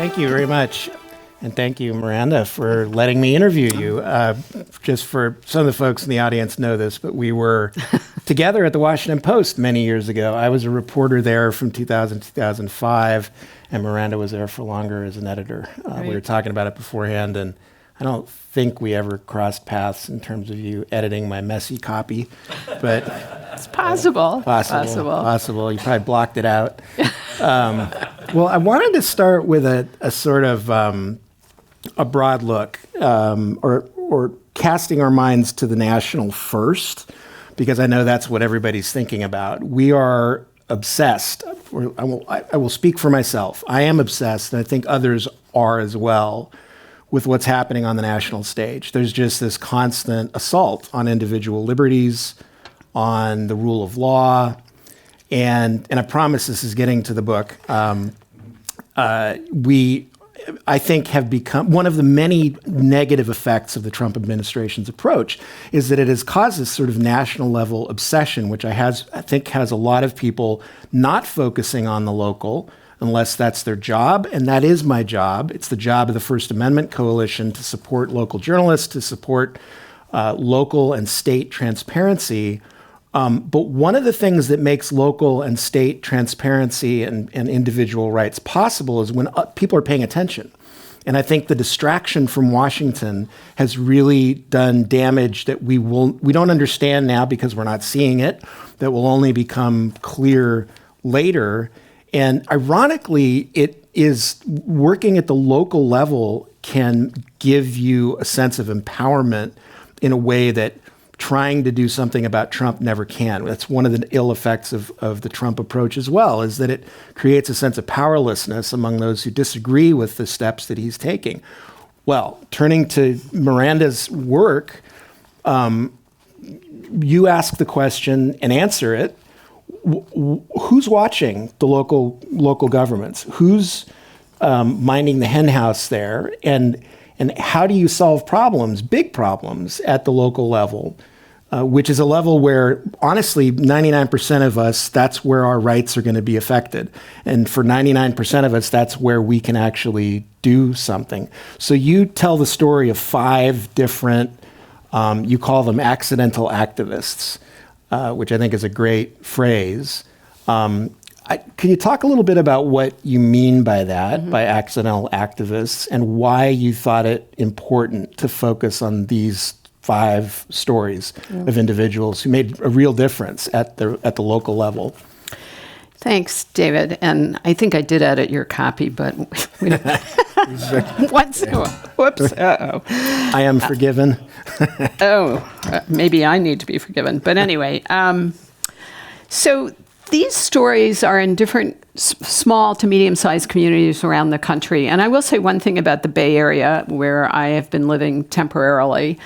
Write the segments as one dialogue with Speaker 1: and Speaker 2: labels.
Speaker 1: Thank you very much. And thank you, Miranda, for letting me interview you. Just for some of the folks in the audience know this, but we were together at the Washington Post many years ago. I was a reporter there from 2000 to 2005, and Miranda was there for longer as an editor.
Speaker 2: Right.
Speaker 1: We were talking about it beforehand, and I don't think we ever crossed paths in terms of you editing my messy copy, but
Speaker 2: it's possible.
Speaker 1: Possible. You probably blocked it out. Well, I wanted to start with a sort of a broad look, or casting our minds to the national first, because I know that's what everybody's thinking about. We are obsessed. I will speak for myself. I am obsessed, and I think others are as well, with what's happening on the national stage. There's just this constant assault on individual liberties, on the rule of law, and I promise this is getting to the book. We, I think, have become one of the many negative effects of the Trump administration's approach is that it has caused this sort of national level obsession, which I think has a lot of people not focusing on the local unless that's their job, and that is my job. It's the job of the First Amendment Coalition to support local journalists, to support local and state transparency. But one of the things that makes local and state transparency and individual rights possible is when people are paying attention. And I think the distraction from Washington has really done damage that we don't understand now because we're not seeing it, that will only become clear later. And ironically, it is working at the local level can give you a sense of empowerment in a way that trying to do something about Trump never can. That's one of the ill effects of the Trump approach as well, is that it creates a sense of powerlessness among those who disagree with the steps that he's taking. Well, turning to Miranda's work, you ask the question and answer it. Who's watching the local governments? Who's minding the hen house there? And how do you solve problems, big problems, at the local level, which is a level where, honestly, 99% of us, that's where our rights are going to be affected. And for 99% of us, that's where we can actually do something. So you tell the story of 5 different, you call them accidental activists, which I think is a great phrase. Can you talk a little bit about what you mean by that, by accidental activists, and why you thought it important to focus on these 5 stories of individuals who made a real difference at the local level?
Speaker 2: Thanks, David. And I think I did edit your copy, but we don't. Whoops. Uh-oh.
Speaker 1: I am forgiven.
Speaker 2: Maybe I need to be forgiven. But anyway, so these stories are in different small to medium-sized communities around the country. And I will say one thing about the Bay Area, where I have been living temporarily.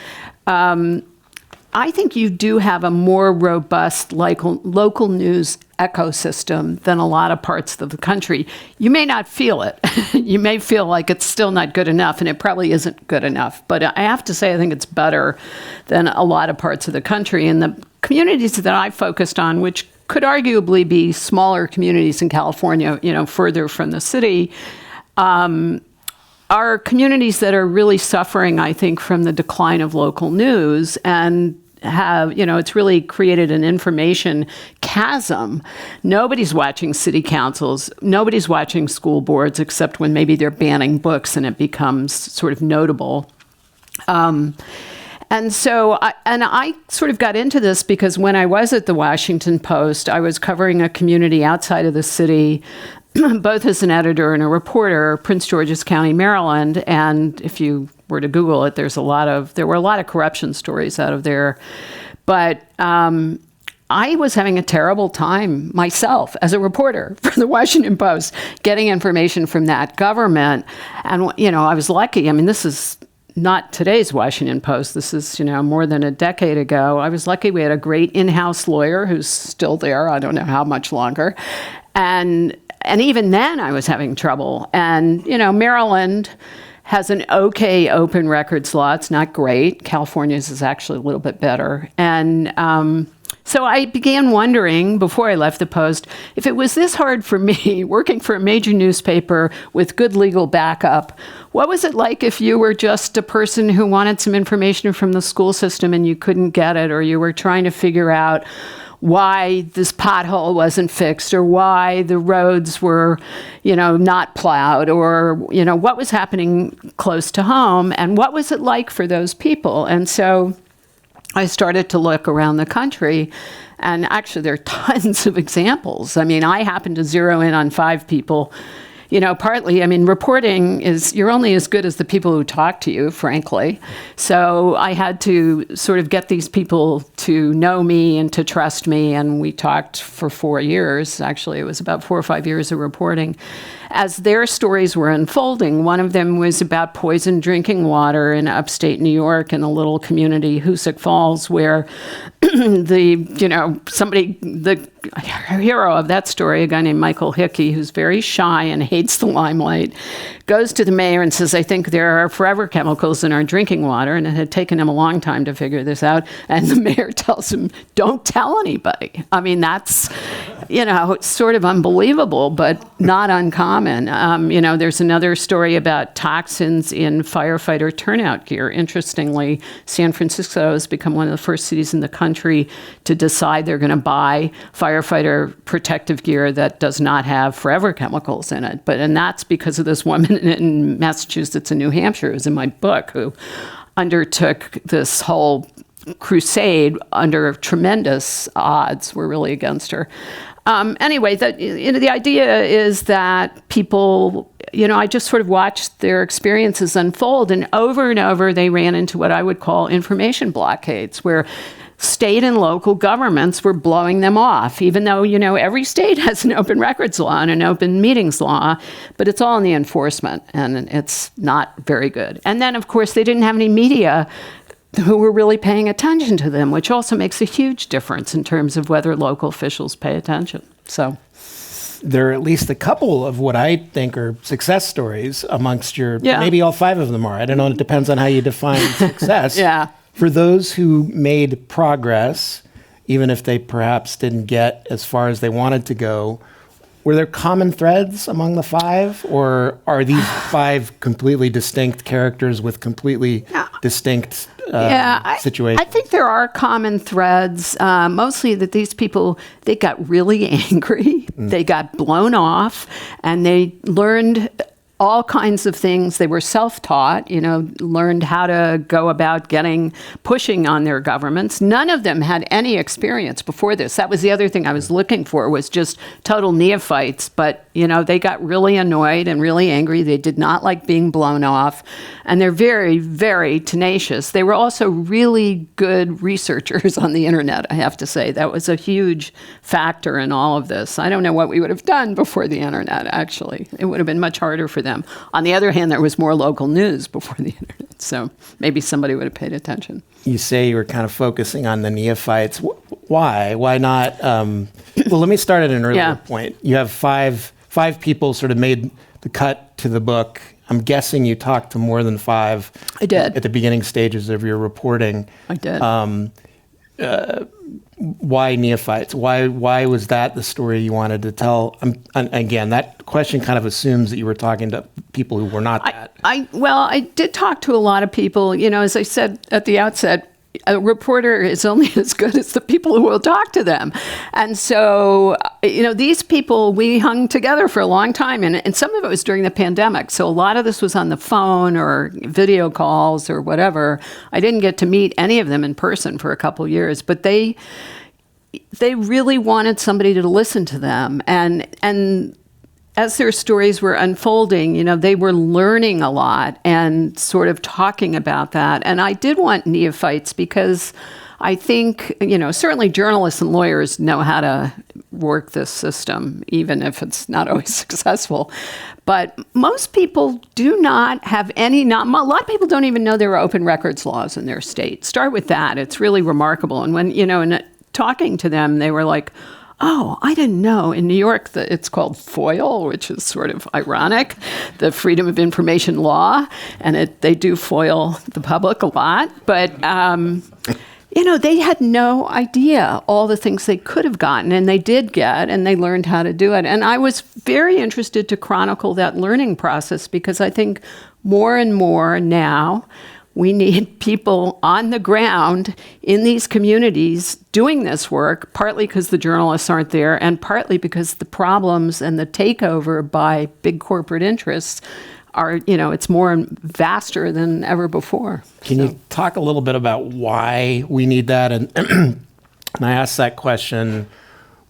Speaker 2: I think you do have a more robust local news ecosystem than a lot of parts of the country. You may not feel it. You may feel like it's still not good enough, and it probably isn't good enough. But I have to say, I think it's better than a lot of parts of the country. And the communities that I focused on, which could arguably be smaller communities in California, further from the city, are communities that are really suffering, I think, from the decline of local news and it's really created an information chasm. Nobody's watching city councils. Nobody's watching school boards, except when maybe they're banning books and it becomes sort of notable. And so I sort of got into this because when I was at the Washington Post, I was covering a community outside of the city, both as an editor and a reporter, Prince George's County, Maryland. And if you were to Google it, there were a lot of corruption stories out of there. But I was having a terrible time myself as a reporter for the Washington Post, getting information from that government. And, I was lucky. I mean, this is not today's Washington Post. This is, more than a decade ago. I was lucky we had a great in-house lawyer who's still there. I don't know how much longer. And even then I was having trouble. And, Maryland has an okay open records law. It's not great. California's is actually a little bit better. And So I began wondering, before I left the Post, if it was this hard for me, working for a major newspaper with good legal backup, what was it like if you were just a person who wanted some information from the school system and you couldn't get it, or you were trying to figure out why this pothole wasn't fixed, or why the roads were, not plowed, or, what was happening close to home, and what was it like for those people? And so I started to look around the country, and actually there are tons of examples. I mean, I happened to zero in on 5 people. Partly, reporting is, you're only as good as the people who talk to you, frankly. So I had to sort of get these people to know me and to trust me. And we talked for 4 years. Actually, it was about 4 or 5 years of reporting. As their stories were unfolding, one of them was about poisoned drinking water in upstate New York in a little community, Hoosick Falls, where the hero of that story, a guy named Michael Hickey, who's very shy and hates the limelight, goes to the mayor and says, I think there are forever chemicals in our drinking water. And it had taken him a long time to figure this out. And the mayor tells him, don't tell anybody. I mean, that's, it's sort of unbelievable, but not uncommon. There's another story about toxins in firefighter turnout gear. Interestingly, San Francisco has become one of the first cities in the country to decide they're going to buy firefighter protective gear that does not have forever chemicals in it. And that's because of this woman in Massachusetts and New Hampshire, who's in my book, who undertook this whole crusade under tremendous odds. Were really against her. Anyway, the idea is that people, I just sort of watched their experiences unfold, and over they ran into what I would call information blockades, where state and local governments were blowing them off, even though, every state has an open records law and an open meetings law, but it's all in the enforcement, and it's not very good. And then, of course, they didn't have any media who were really paying attention to them, which also makes a huge difference in terms of whether local officials pay attention. So
Speaker 1: there are at least a couple of what I think are success stories amongst maybe all 5 of them are. I don't know. It depends on how you define success.
Speaker 2: Yeah.
Speaker 1: For those who made progress, even if they perhaps didn't get as far as they wanted to go, were there common threads among the 5, or are these 5 completely distinct characters with completely distinct situations?
Speaker 2: I think there are common threads, mostly that these people, they got really angry, they got blown off, and they learned all kinds of things. They were self-taught, learned how to go about pushing on their governments. None of them had any experience before this. That was the other thing I was looking for, was just total neophytes. But, they got really annoyed and really angry. They did not like being blown off. And they're very, very tenacious. They were also really good researchers on the internet, I have to say. That was a huge factor in all of this. I don't know what we would have done before the internet, actually. It would have been much harder for them. On the other hand, there was more local news before the internet, so maybe somebody would have paid attention.
Speaker 1: You say you were kind of focusing on the neophytes. Why? Why not? Well, let me start at an earlier point. You have five people sort of made the cut to the book. I'm guessing you talked to more than 5.
Speaker 2: I did.
Speaker 1: At the beginning stages of your reporting.
Speaker 2: I did.
Speaker 1: Why neophytes? Why was that the story you wanted to tell? Again, that question kind of assumes that you were talking to people who were not that.
Speaker 2: I did talk to a lot of people. As I said at the outset, a reporter is only as good as the people who will talk to them. And so, these people, we hung together for a long time. And some of it was during the pandemic. So a lot of this was on the phone or video calls or whatever. I didn't get to meet any of them in person for a couple years. But they really wanted somebody to listen to them. And as their stories were unfolding, they were learning a lot and sort of talking about that. And I did want neophytes because I think, certainly journalists and lawyers know how to work this system, even if it's not always successful. But most people do not have a lot of people don't even know there are open records laws in their state. Start with that. It's really remarkable. And when, in talking to them, they were like, oh, I didn't know. In New York, it's called FOIL, which is sort of ironic, the Freedom of Information Law, and they do foil the public a lot. But, they had no idea all the things they could have gotten, and they did get, and they learned how to do it. And I was very interested to chronicle that learning process, because I think more and more now we need people on the ground in these communities doing this work, partly because the journalists aren't there, and partly because the problems and the takeover by big corporate interests are, it's more vaster than ever before.
Speaker 1: Can you talk a little bit about why we need that? And I asked that question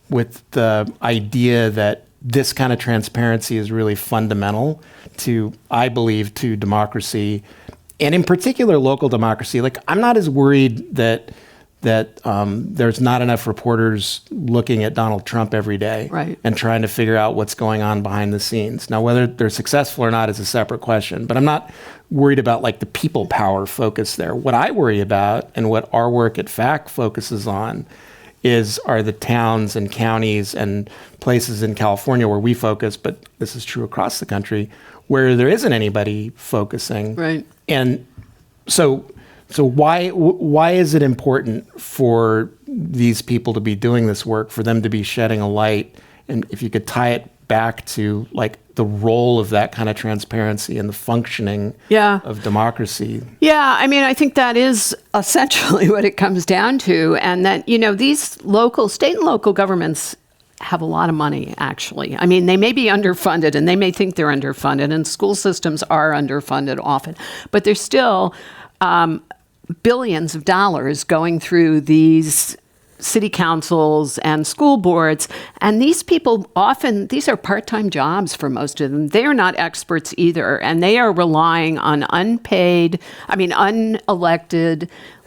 Speaker 1: with the idea that this kind of transparency is really fundamental to, I believe, to democracy, and in particular local democracy. Like, I'm not as worried that there's not enough reporters looking at Donald Trump every day,
Speaker 2: right,
Speaker 1: and trying to figure out what's going on behind the scenes. Now, whether they're successful or not is a separate question, but I'm not worried about like the people power focus there. What I worry about, and what our work at FACT focuses on, are the towns and counties and places in California where we focus, but this is true across the country, where there isn't anybody focusing.
Speaker 2: Right.
Speaker 1: And so why is it important for these people to be doing this work, for them to be shedding a light? And if you could tie it back to like the role of that kind of transparency and the functioning of democracy.
Speaker 2: Yeah, I mean, I think that is essentially what it comes down to. And that, these state and local governments have a lot of money, actually. I mean, they may be underfunded, and they may think they're underfunded, and school systems are underfunded often, but there's still billions of dollars going through these city councils and school boards. And these people often, these are part-time jobs for most of them. They are not experts either. And they are relying on unelected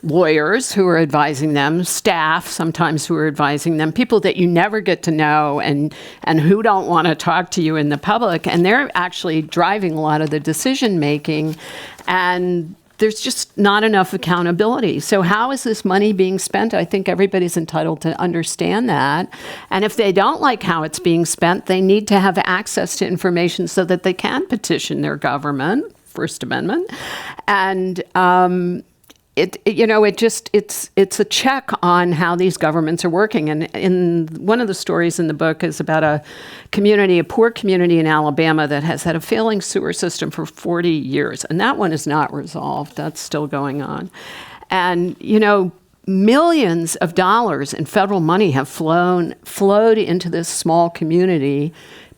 Speaker 2: lawyers who are advising them, staff sometimes who are advising them, people that you never get to know and who don't want to talk to you in the public. And they're actually driving a lot of the decision making. And there's just not enough accountability. So how is this money being spent? I think everybody's entitled to understand that. And if they don't like how it's being spent, they need to have access to information so that they can petition their government, First Amendment. And it's a check on how these governments are working. And in one of the stories in the book is about a poor community in Alabama that has had a failing sewer system for 40 years. And that one is not resolved. That's still going on. And, millions of dollars in federal money have flowed into this small community,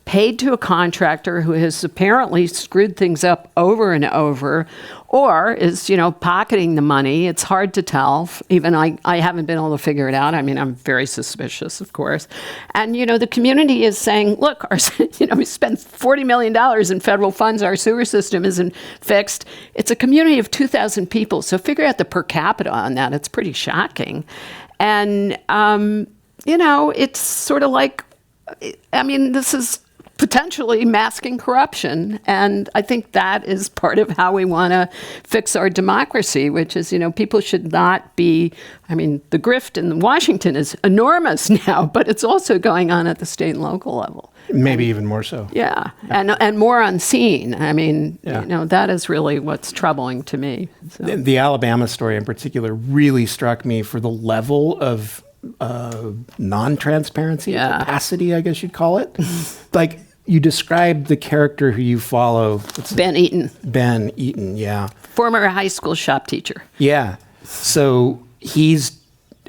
Speaker 2: paid to a contractor who has apparently screwed things up over and over, or is, pocketing the money. It's hard to tell. Even I haven't been able to figure it out. I mean, I'm very suspicious, of course. And, the community is saying, look, we spent $40 million in federal funds. Our sewer system isn't fixed. It's a community of 2,000 people. So figure out the per capita on that. It's pretty shocking. And, it's sort of like, this is potentially masking corruption. And I think that is part of how we want to fix our democracy, which is, people should not be, the grift in Washington is enormous now, but it's also going on at the state and local level.
Speaker 1: Maybe even more so.
Speaker 2: Yeah. And more unseen. That is really what's troubling to me. So.
Speaker 1: The Alabama story in particular really struck me for the level of non-transparency, opacity, I guess you'd call it. Like, you described the character who you follow.
Speaker 2: Ben Eaton.
Speaker 1: Ben Eaton, yeah.
Speaker 2: Former high school shop teacher.
Speaker 1: Yeah. So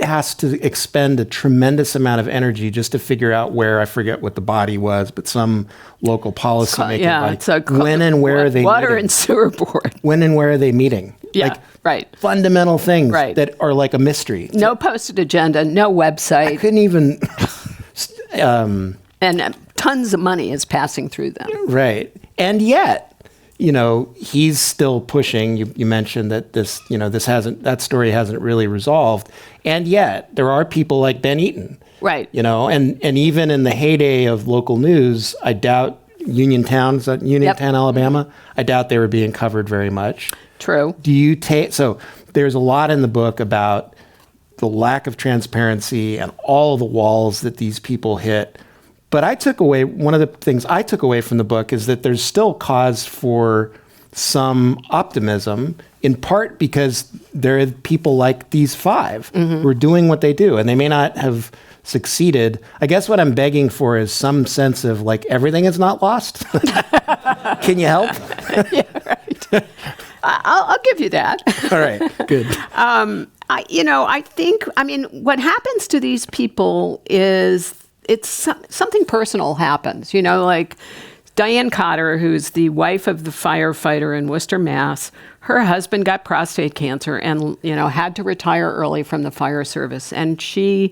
Speaker 1: has to expend a tremendous amount of energy just to figure out where, I forget what the body was, but some local policy-making body.
Speaker 2: It's a
Speaker 1: when and where are they
Speaker 2: Water
Speaker 1: meeting?
Speaker 2: And Sewer Board.
Speaker 1: When and where are they meeting?
Speaker 2: Yeah, right.
Speaker 1: Fundamental things that are like a mystery.
Speaker 2: No posted agenda, no website.
Speaker 1: I couldn't even...
Speaker 2: and tons of money is passing through them.
Speaker 1: Right. And yet, he's still pushing. You mentioned that that story hasn't really resolved. And yet, there are people like Ben Eaton.
Speaker 2: Right.
Speaker 1: And even in the heyday of local news, I doubt Uniontown, Alabama, I doubt they were being covered very much.
Speaker 2: True.
Speaker 1: So there's a lot in the book about the lack of transparency and all the walls that these people hit. But one of the things I took away from the book is that there's still cause for some optimism in part because there are people like these five who are doing what they do, and they may not have succeeded. I guess what I'm begging for is some sense of like everything is not lost. Can you help?
Speaker 2: Yeah, right. I'll give you that.
Speaker 1: All right, good.
Speaker 2: I mean, what happens to these people is something personal happens, like Diane Cotter, who's the wife of the firefighter in Worcester, Mass. Her husband got prostate cancer and, had to retire early from the fire service. And you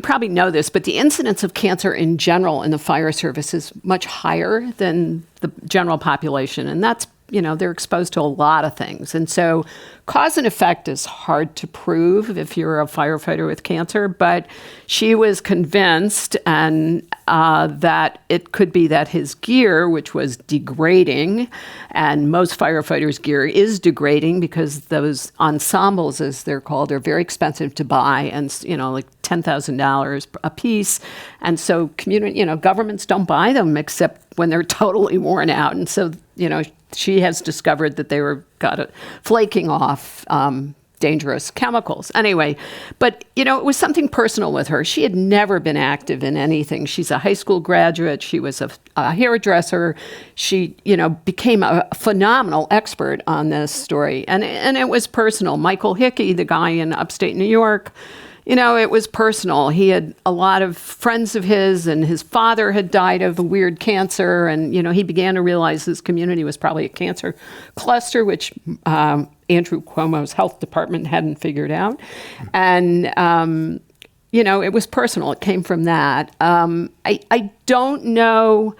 Speaker 2: probably know this, but the incidence of cancer in general in the fire service is much higher than the general population. And that's, they're exposed to a lot of things. And so cause and effect is hard to prove if you're a firefighter with cancer, but she was convinced that it could be that his gear, which was degrading, and most firefighters' gear is degrading because those ensembles, as they're called, are very expensive to buy, and like $10,000 a piece. And so governments don't buy them except when they're totally worn out. And so, she has discovered that they were flaking off dangerous chemicals. Anyway, but, it was something personal with her. She had never been active in anything. She's a high school graduate. She was a hairdresser. She, became a phenomenal expert on this story. And it was personal. Michael Hickey, the guy in upstate New York, it was personal. He had a lot of friends of his, and his father had died of a weird cancer. And, he began to realize this community was probably a cancer cluster, which Andrew Cuomo's health department hadn't figured out. And, it was personal. It came from that. I don't know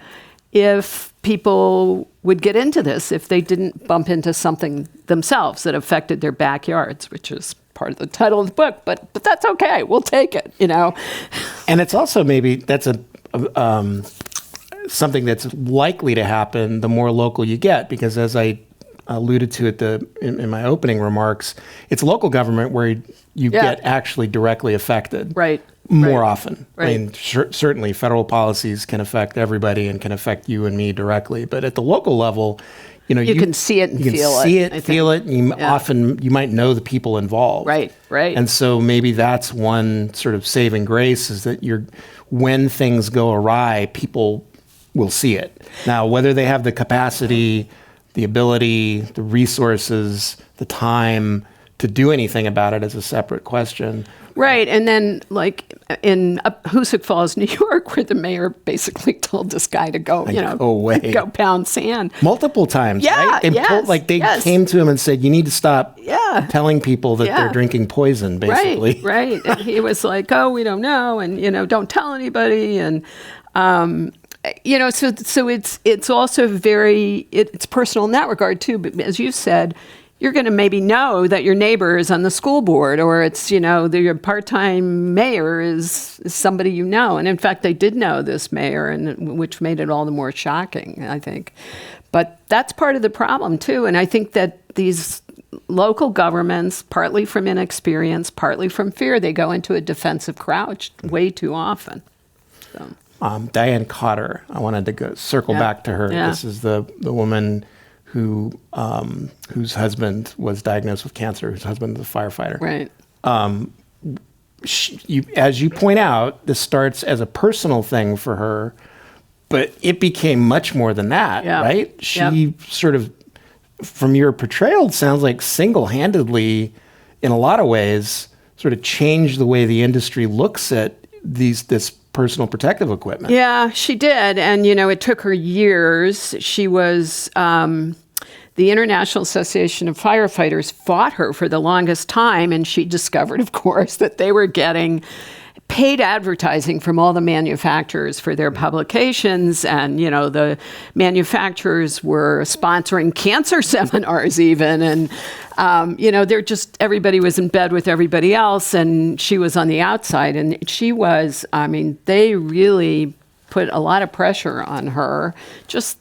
Speaker 2: if people would get into this if they didn't bump into something themselves that affected their backyards, which is part of the title of the book, but that's okay. We'll take it,
Speaker 1: And it's also maybe that's something that's likely to happen the more local you get, because as I alluded to in my opening remarks, it's local government where you get actually directly affected.
Speaker 2: Right.
Speaker 1: More often.
Speaker 2: Right.
Speaker 1: I mean, certainly federal policies can affect everybody and can affect you and me directly, but at the local level, you
Speaker 2: can see it and
Speaker 1: feel it. And you might know the people involved.
Speaker 2: Right.
Speaker 1: And so maybe that's one sort of saving grace, is that when things go awry, people will see it. Now, whether they have the capacity, the ability, the resources, the time to do anything about it is a separate question.
Speaker 2: Right. And then, like in Hoosick Falls, New York, where the mayor basically told this guy to go,
Speaker 1: go away,
Speaker 2: go pound sand.
Speaker 1: Multiple times, right? They came to him and said, you need to stop telling people that they're drinking poison, basically.
Speaker 2: Right. And he was like, oh, we don't know. And, don't tell anybody. And, so it's also it's personal in that regard, too. But as you said, you're going to maybe know that your neighbor is on the school board, or it's, your part-time mayor is somebody you know. And in fact, they did know this mayor, and which made it all the more shocking, I think. But that's part of the problem, too. And I think that these local governments, partly from inexperience, partly from fear, they go into a defensive crouch way too often. So.
Speaker 1: Diane Cotter, I wanted to circle back to her. Yeah. This is the woman whose husband was diagnosed with cancer, whose husband was a firefighter.
Speaker 2: Right.
Speaker 1: As you point out, this starts as a personal thing for her, but it became much more than that, right? She sort of, from your portrayal, it sounds like single-handedly, in a lot of ways, sort of changed the way the industry looks at this personal protective equipment.
Speaker 2: Yeah, she did. And, it took her years. She was, the International Association of Firefighters fought her for the longest time. And she discovered, of course, that they were getting paid advertising from all the manufacturers for their publications. And, the manufacturers were sponsoring cancer seminars even. And, everybody was in bed with everybody else, and she was on the outside. And she was, they really put a lot of pressure on her. Just,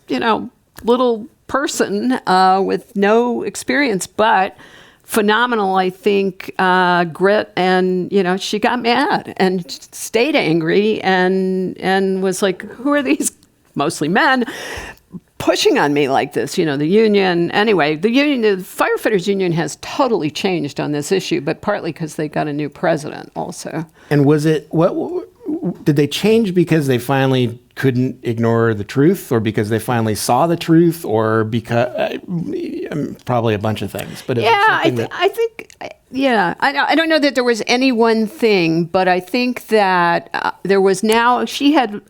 Speaker 2: little person with no experience, but phenomenal, I think, grit. And, she got mad and stayed angry and was like, who are these mostly men pushing on me like this. The union, anyway, the firefighters union has totally changed on this issue, but partly because they got a new president also.
Speaker 1: And was it, did they change because they finally couldn't ignore the truth, or because they finally saw the truth, or because, probably a bunch of things, but
Speaker 2: I don't know that there was any one thing, but I think that she had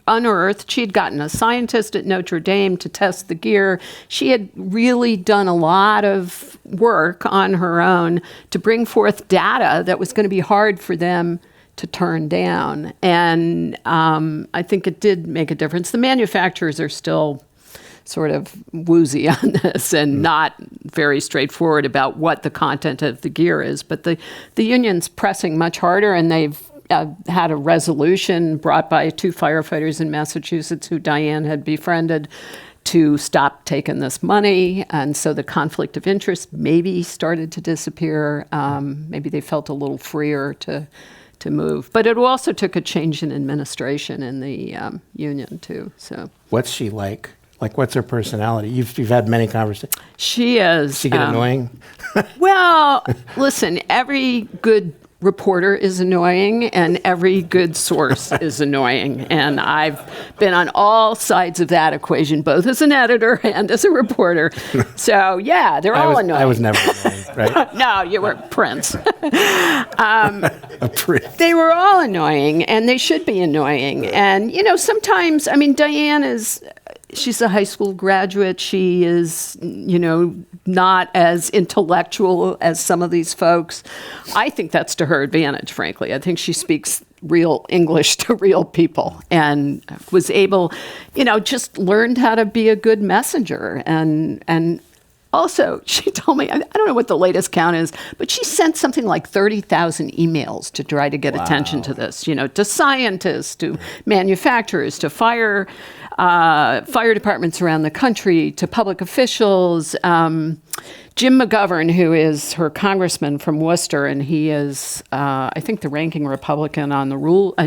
Speaker 2: gotten a scientist at Notre Dame to test the gear. She had really done a lot of work on her own to bring forth data that was going to be hard for them to turn down. And I think it did make a difference. The manufacturers are still sort of woozy on this and not very straightforward about what the content of the gear is. But the union's pressing much harder, and they've had a resolution brought by 2 firefighters in Massachusetts who Diane had befriended to stop taking this money. And so the conflict of interest maybe started to disappear. Maybe they felt a little freer to move. But it also took a change in administration in the union, too. So,
Speaker 1: what's she like? Like, what's her personality? You've had many conversations.
Speaker 2: She is.
Speaker 1: Does she get annoying?
Speaker 2: Well, listen, every good reporter is annoying, and every good source is annoying. And I've been on all sides of that equation, both as an editor and as a reporter. So, yeah, they're all annoying.
Speaker 1: I was never annoying, right?
Speaker 2: No, you were Prince.
Speaker 1: A prince.
Speaker 2: They were all annoying, and they should be annoying. And, sometimes, Diane she's a high school graduate. She is, not as intellectual as some of these folks. I think that's to her advantage, frankly. I think she speaks real English to real people and was able, just learned how to be a good messenger. And also, she told me, I don't know what the latest count is, but she sent something like 30,000 emails to try to get attention to this, to scientists, to manufacturers, to fire departments around the country, to public officials. Jim McGovern, who is her congressman from Worcester, and he is, I think, the ranking Republican on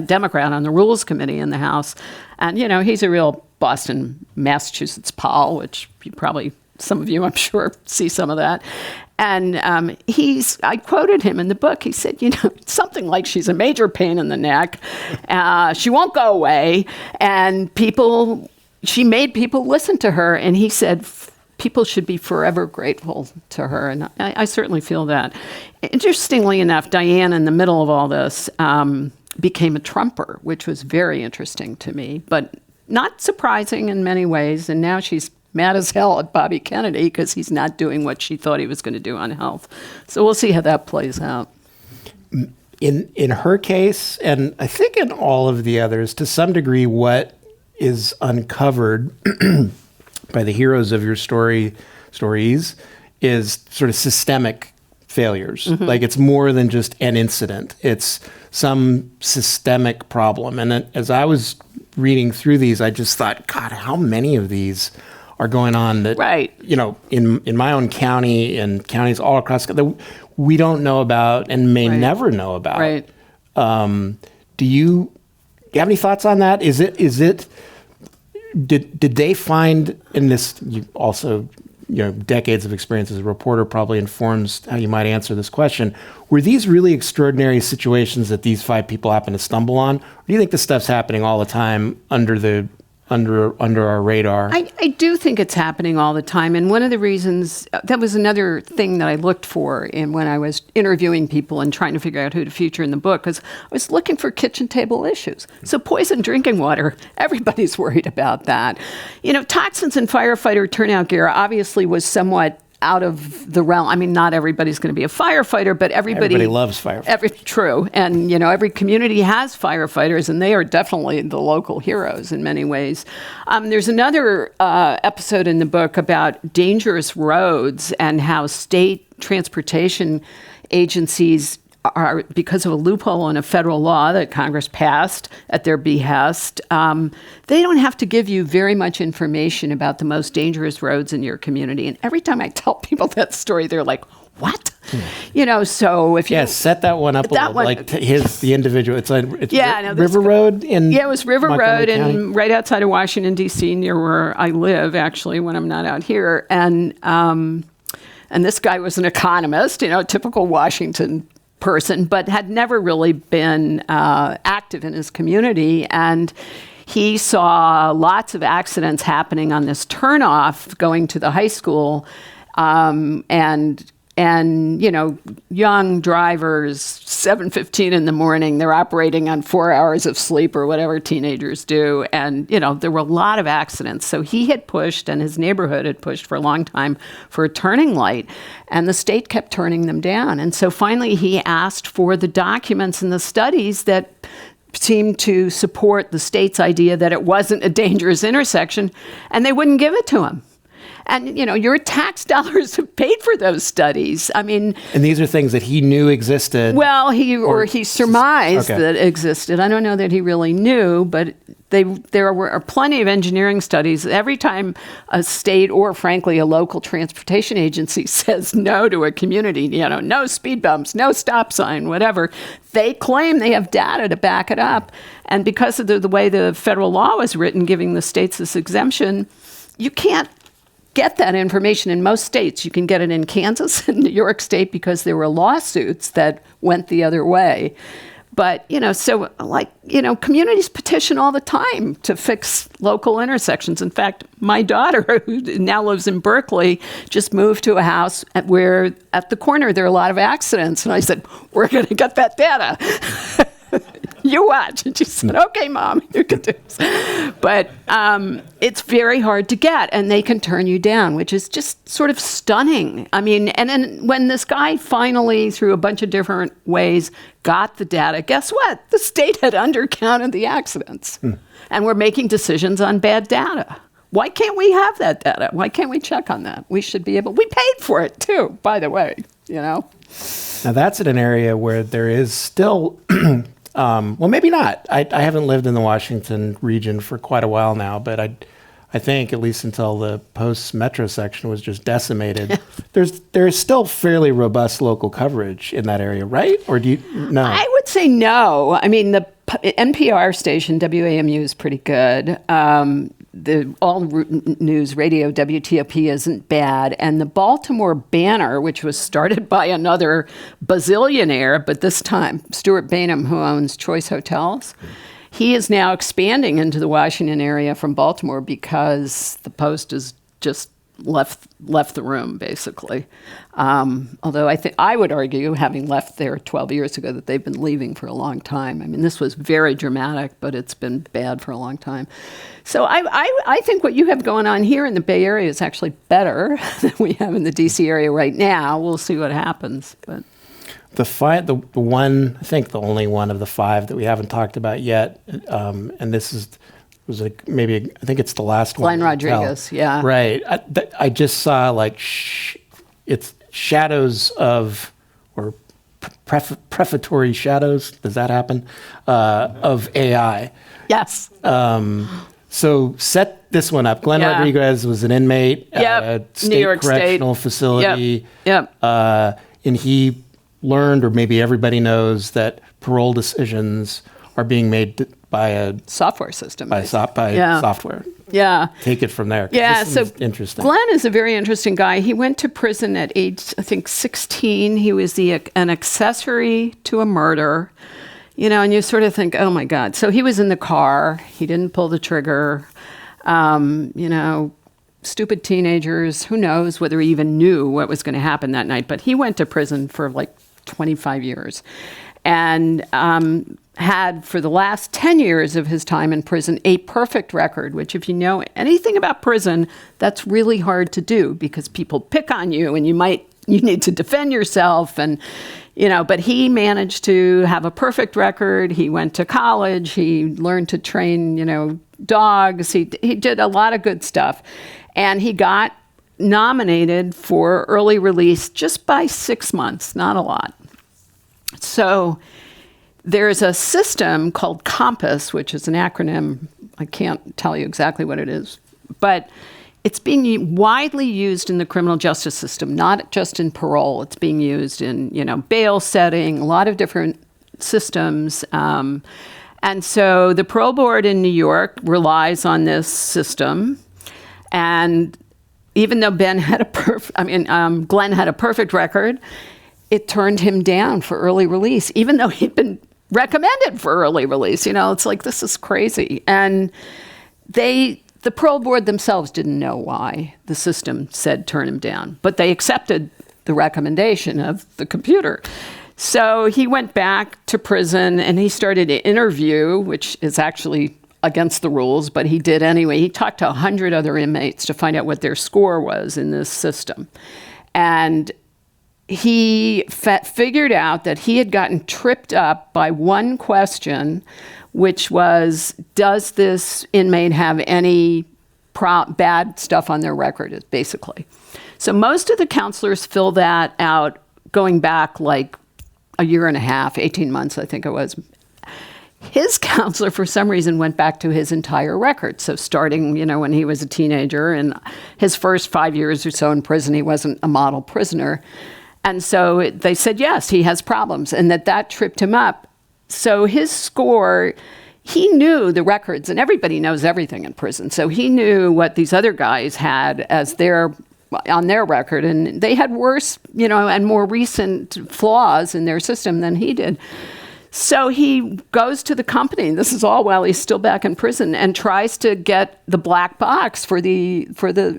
Speaker 2: Democrat on the Rules Committee in the House. And, he's a real Boston, Massachusetts pol, which some of you, I'm sure, see some of that. And I quoted him in the book. He said, something like, she's a major pain in the neck. She won't go away. And she made people listen to her. And he said, people should be forever grateful to her. And I certainly feel that. Interestingly enough, Diane, in the middle of all this, became a Trumper, which was very interesting to me, but not surprising in many ways. And now she's mad as hell at Bobby Kennedy because he's not doing what she thought he was going to do on health. So we'll see how that plays out.
Speaker 1: In her case, and I think in all of the others, to some degree, what is uncovered by the heroes of your stories is sort of systemic failures. Mm-hmm. Like, it's more than just an incident. It's some systemic problem. And as I was reading through these, I just thought, God, how many of these are going on that,
Speaker 2: right,
Speaker 1: in my own county and counties all across that we don't know about and may never know about.
Speaker 2: Right.
Speaker 1: Do you have any thoughts on that? Did they find in this, you also, decades of experience as a reporter probably informs how you might answer this question. Were these really extraordinary situations that these 5 people happen to stumble on? Or do you think this stuff's happening all the time under our radar?
Speaker 2: I do think it's happening all the time. And one of the reasons, that was another thing that I looked for when I was interviewing people and trying to figure out who to feature in the book, because I was looking for kitchen table issues. So poisoned drinking water, everybody's worried about that. Toxins in firefighter turnout gear obviously was somewhat out of the realm. Not everybody's going to be a firefighter, but everybody
Speaker 1: loves firefighters.
Speaker 2: True. And, every community has firefighters, and they are definitely the local heroes in many ways. There's another episode in the book about dangerous roads and how state transportation agencies are, because of a loophole in a federal law that Congress passed at their behest, they don't have to give you very much information about the most dangerous roads in your community. And every time I tell people that story, they're like, what? You know, so if you...
Speaker 1: Yeah, set that one up a
Speaker 2: That
Speaker 1: little,
Speaker 2: one-
Speaker 1: like the individual. It's
Speaker 2: Yeah, no, this-
Speaker 1: River Road in
Speaker 2: Yeah, it was River
Speaker 1: Montgomery
Speaker 2: Road
Speaker 1: County.
Speaker 2: and right outside of Washington, D.C., near where I live, actually, when I'm not out here. And this guy was an economist, you know, a typical Washington person, but had never really been active in his community. And he saw lots of accidents happening on this turnoff going to the high school, and you know, young drivers, 7:15 in the morning, they're operating on 4 hours of sleep or whatever teenagers do. And, you know, there were a lot of accidents. So he had pushed, and his neighborhood had pushed for a long time for a turning light, and the state kept turning them down. And so finally he asked for the documents and the studies that seemed to support the state's idea that it wasn't a dangerous intersection, and they wouldn't give it to him. And, you know, your tax dollars have paid for those studies. I mean...
Speaker 1: And these are things that he knew existed.
Speaker 2: Well, he surmised
Speaker 1: okay.
Speaker 2: that existed. I don't know that he really knew, but there were plenty of engineering studies. Every time a state or, frankly, a local transportation agency says no to a community, you know, no speed bumps, no stop sign, whatever, they claim they have data to back it up. And because of the way the federal law was written, giving the states this exemption, you can't get that information in most states. You can get it in Kansas and New York State because there were lawsuits that went the other way. But, you know, so like, you know, communities petition all the time to fix local intersections. In fact, my daughter, who now lives in Berkeley, just moved to a house where at the corner there are a lot of accidents. And I said, we're going to get that data. You watch. And she said, okay, Mom, you can do this. But it's very hard to get, and they can turn you down, which is just sort of stunning. I mean, and then when this guy finally, through a bunch of different ways, got the data, guess what? The state had undercounted the accidents. And we're making decisions on bad data. Why can't we have that data? Why can't we check on that? We should be able. We paid for it, too, by the way, you know?
Speaker 1: Now, that's in an area where there is still... well, maybe not. I haven't lived in the Washington region for quite a while now, but I think at least until the post-metro section was just decimated, there's still fairly robust local coverage in that area, right? Or do you no?
Speaker 2: I would say no. I mean, the NPR station WAMU is pretty good. The All News Radio WTOP isn't bad, and the Baltimore Banner, which was started by another bazillionaire, but this time Stuart Bainham, who owns Choice Hotels, he is now expanding into the Washington area from Baltimore because the Post has just left the room, basically. Although I would argue, having left there 12 years ago, that they've been leaving for a long time. I mean, this was very dramatic, but it's been bad for a long time. So I think what you have going on here in the Bay Area is actually better than we have in the D.C. area right now. We'll see what happens, but...
Speaker 1: The one, I think the only one of the five that we haven't talked about yet, and this was like maybe, I think it's the last one.
Speaker 2: Glenn Rodriguez, yeah.
Speaker 1: Right. I just saw like it's shadows of, or prefatory shadows, does that happen? Of AI.
Speaker 2: Yes.
Speaker 1: So set this one up. Glenn Rodriguez was an inmate at a state
Speaker 2: New York
Speaker 1: correctional
Speaker 2: State
Speaker 1: facility.
Speaker 2: Yep.
Speaker 1: And he learned, or maybe everybody knows, that parole decisions are being made by a
Speaker 2: software system.
Speaker 1: Software.
Speaker 2: Yeah.
Speaker 1: Take it from there.
Speaker 2: Yeah,
Speaker 1: this
Speaker 2: so
Speaker 1: is interesting.
Speaker 2: Glenn is a very interesting guy. He went to prison at age, I think, 16. He was an accessory to a murder. You know, and you sort of think, oh my God. So he was in the car. He didn't pull the trigger. You know, stupid teenagers. Who knows whether he even knew what was going to happen that night. But he went to prison for like 25 years. And had, for the last 10 years of his time in prison, a perfect record, which if you know anything about prison, that's really hard to do because people pick on you and you need to defend yourself. And, you know, but he managed to have a perfect record. He went to college. He learned to train, you know, dogs. He did a lot of good stuff. And he got nominated for early release just by 6 months, not a lot. So there's a system called COMPAS, which is an acronym. I can't tell you exactly what it is, but it's being widely used in the criminal justice system, not just in parole. It's being used in, bail setting, a lot of different systems. And so the parole board in New York relies on this system. And even though Glenn had a perfect record, it turned him down for early release, even though he'd been recommended for early release. It's like, this is crazy. And the parole board themselves didn't know why the system said turn him down, but they accepted the recommendation of the computer. So he went back to prison and he started an interview, which is actually against the rules, but he did anyway. He talked to 100 other inmates to find out what their score was in this system. And he figured out that he had gotten tripped up by one question, which was, does this inmate have any bad stuff on their record, basically. So most of the counselors fill that out going back like a year and a half, 18 months, I think it was. His counselor, for some reason, went back to his entire record. So starting, when he was a teenager and his first 5 years or so in prison, he wasn't a model prisoner. And so they said, yes, he has problems, and that tripped him up. So his score, he knew the records, and everybody knows everything in prison. So he knew what these other guys had as on their record, and they had worse, and more recent flaws in their system than he did. So he goes to the company, and this is all while he's still back in prison, and tries to get the black box for the,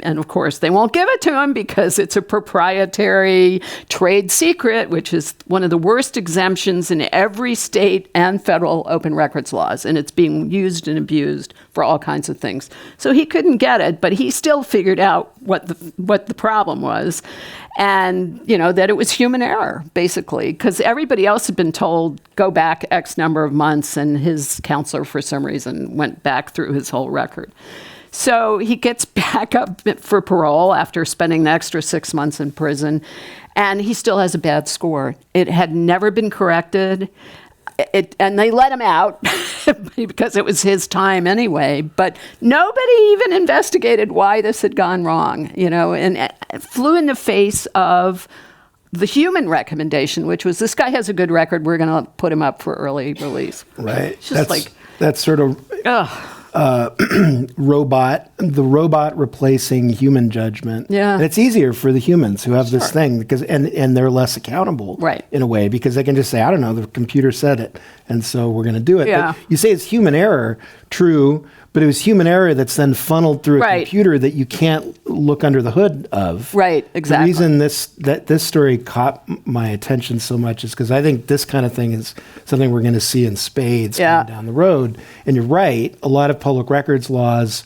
Speaker 2: and of course they won't give it to him because it's a proprietary trade secret, which is one of the worst exemptions in every state and federal open records laws, and it's being used and abused for all kinds of things. So he couldn't get it, but he still figured out what the problem was. And, that it was human error, basically, because everybody else had been told, go back X number of months, and his counselor, for some reason, went back through his whole record. So he gets back up for parole after spending the extra 6 months in prison, and he still has a bad score. It had never been corrected. And they let him out because it was his time anyway. But nobody even investigated why this had gone wrong, and it flew in the face of the human recommendation, which was, this guy has a good record, we're going to put him up for early release.
Speaker 1: Right.
Speaker 2: It's just
Speaker 1: that's sort of the robot replacing human judgment.
Speaker 2: Yeah.
Speaker 1: And it's easier for the humans who have this thing because and they're less accountable,
Speaker 2: right,
Speaker 1: in a way, because they can just say, I don't know, the computer said it, and so we're going to do it.
Speaker 2: Yeah.
Speaker 1: But you say it's human error, true, but it was human error that's then funneled through a computer that you can't look under the hood of.
Speaker 2: Right, exactly.
Speaker 1: The reason this story caught my attention so much is because I think this kind of thing is something we're going to see in spades coming down the road. And you're right, a lot of public records laws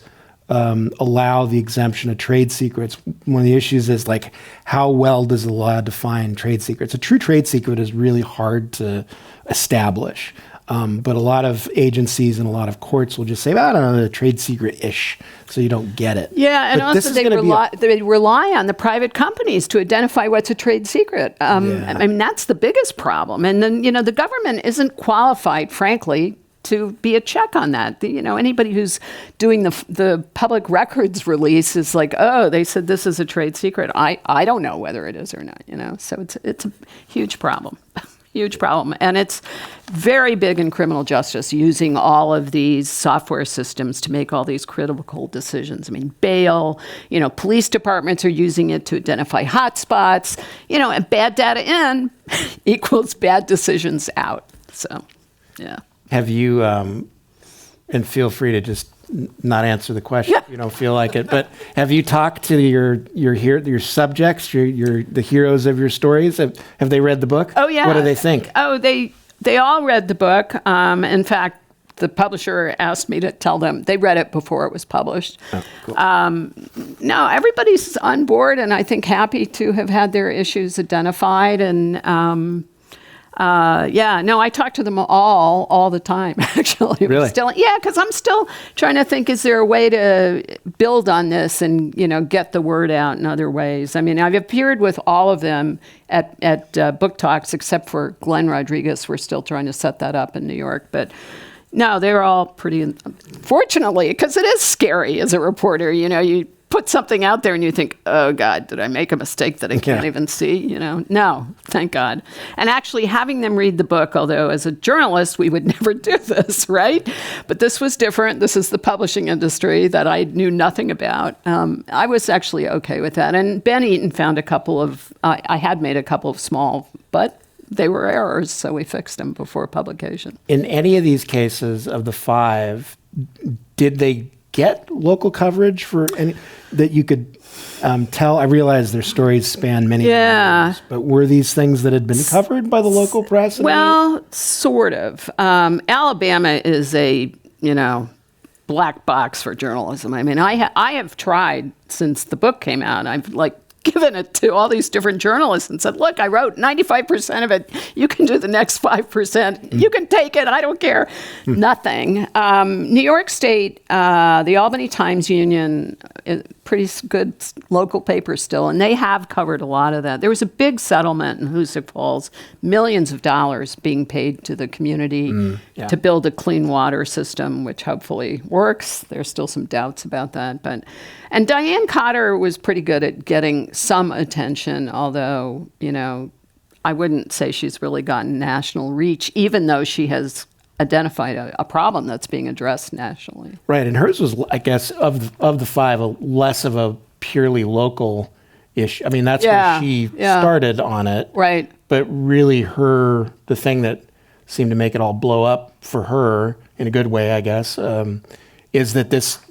Speaker 1: allow the exemption of trade secrets. One of the issues is like, how well does the law define trade secrets? A true trade secret is really hard to establish. But a lot of agencies and a lot of courts will just say, I don't know, trade secret-ish, so you don't get it.
Speaker 2: Yeah, and also they rely on the private companies to identify what's a trade secret. I mean, that's the biggest problem. And then, the government isn't qualified, frankly, to be a check on that. Anybody who's doing the public records release is like, oh, they said this is a trade secret. I don't know whether it is or not, So it's a huge problem. Huge problem. And it's very big in criminal justice, using all of these software systems to make all these critical decisions. I mean, bail, police departments are using it to identify hotspots, and bad data in equals bad decisions out. So, yeah.
Speaker 1: Have you, and feel free to just not answer the question if you don't feel like it, but have you talked to your subjects, the heroes of your stories? Have they read the book?
Speaker 2: Oh, yeah.
Speaker 1: What do they think?
Speaker 2: Oh, they all read the book. In fact, the publisher asked me to tell them they read it before it was published. Oh, cool. No, everybody's on board, and I think happy to have had their issues identified. And I talk to them all the time, actually.
Speaker 1: Really?
Speaker 2: Because I'm still trying to think, is there a way to build on this and, get the word out in other ways? I mean, I've appeared with all of them at book talks, except for Glenn Rodriguez. We're still trying to set that up in New York. But no, they're all pretty, fortunately, because it is scary as a reporter. put something out there and you think, oh God, did I make a mistake that I can't even see? You know, no, thank God. And actually having them read the book, although as a journalist, we would never do this, right? But this was different. This is the publishing industry that I knew nothing about. I was actually okay with that. And Ben Eaton found I had made a couple of small, but they were errors, so we fixed them before publication.
Speaker 1: In any of these cases of the 5, did they get local coverage for any that you could tell? I realize their stories span many years, but were these things that had been covered by the local press?
Speaker 2: Well, sort of. Alabama is a, black box for journalism. I mean, I have tried since the book came out. I've given it to all these different journalists and said, look, I wrote 95% of it. You can do the next 5%. You can take it. I don't care. Nothing. New York State, the Albany Times Union, pretty good local paper still, and they have covered a lot of that. There was a big settlement in Hoosick Falls, millions of dollars being paid to the community to build a clean water system, which hopefully works. There's still some doubts about that. And Diane Cotter was pretty good at getting some attention, although, I wouldn't say she's really gotten national reach, even though she has identified a problem that's being addressed nationally.
Speaker 1: Right, and hers was, I guess, of the 5, less of a purely local issue. I mean, that's where she started on it.
Speaker 2: Right.
Speaker 1: But really the thing that seemed to make it all blow up for her, in a good way, I guess, is that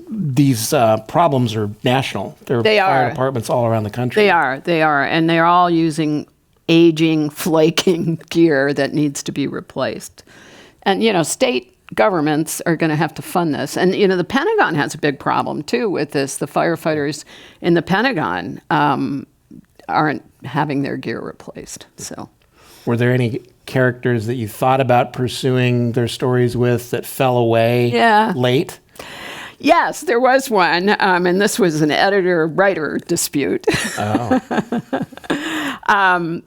Speaker 1: these problems are national. There are fire departments all around the country.
Speaker 2: They are, and they're all using aging, flaking gear that needs to be replaced. And, state governments are going to have to fund this. And, the Pentagon has a big problem, too, with this. The firefighters in the Pentagon aren't having their gear replaced. So,
Speaker 1: were there any characters that you thought about pursuing their stories with that fell away late?
Speaker 2: Yes, there was one, and this was an editor-writer dispute.
Speaker 1: Oh.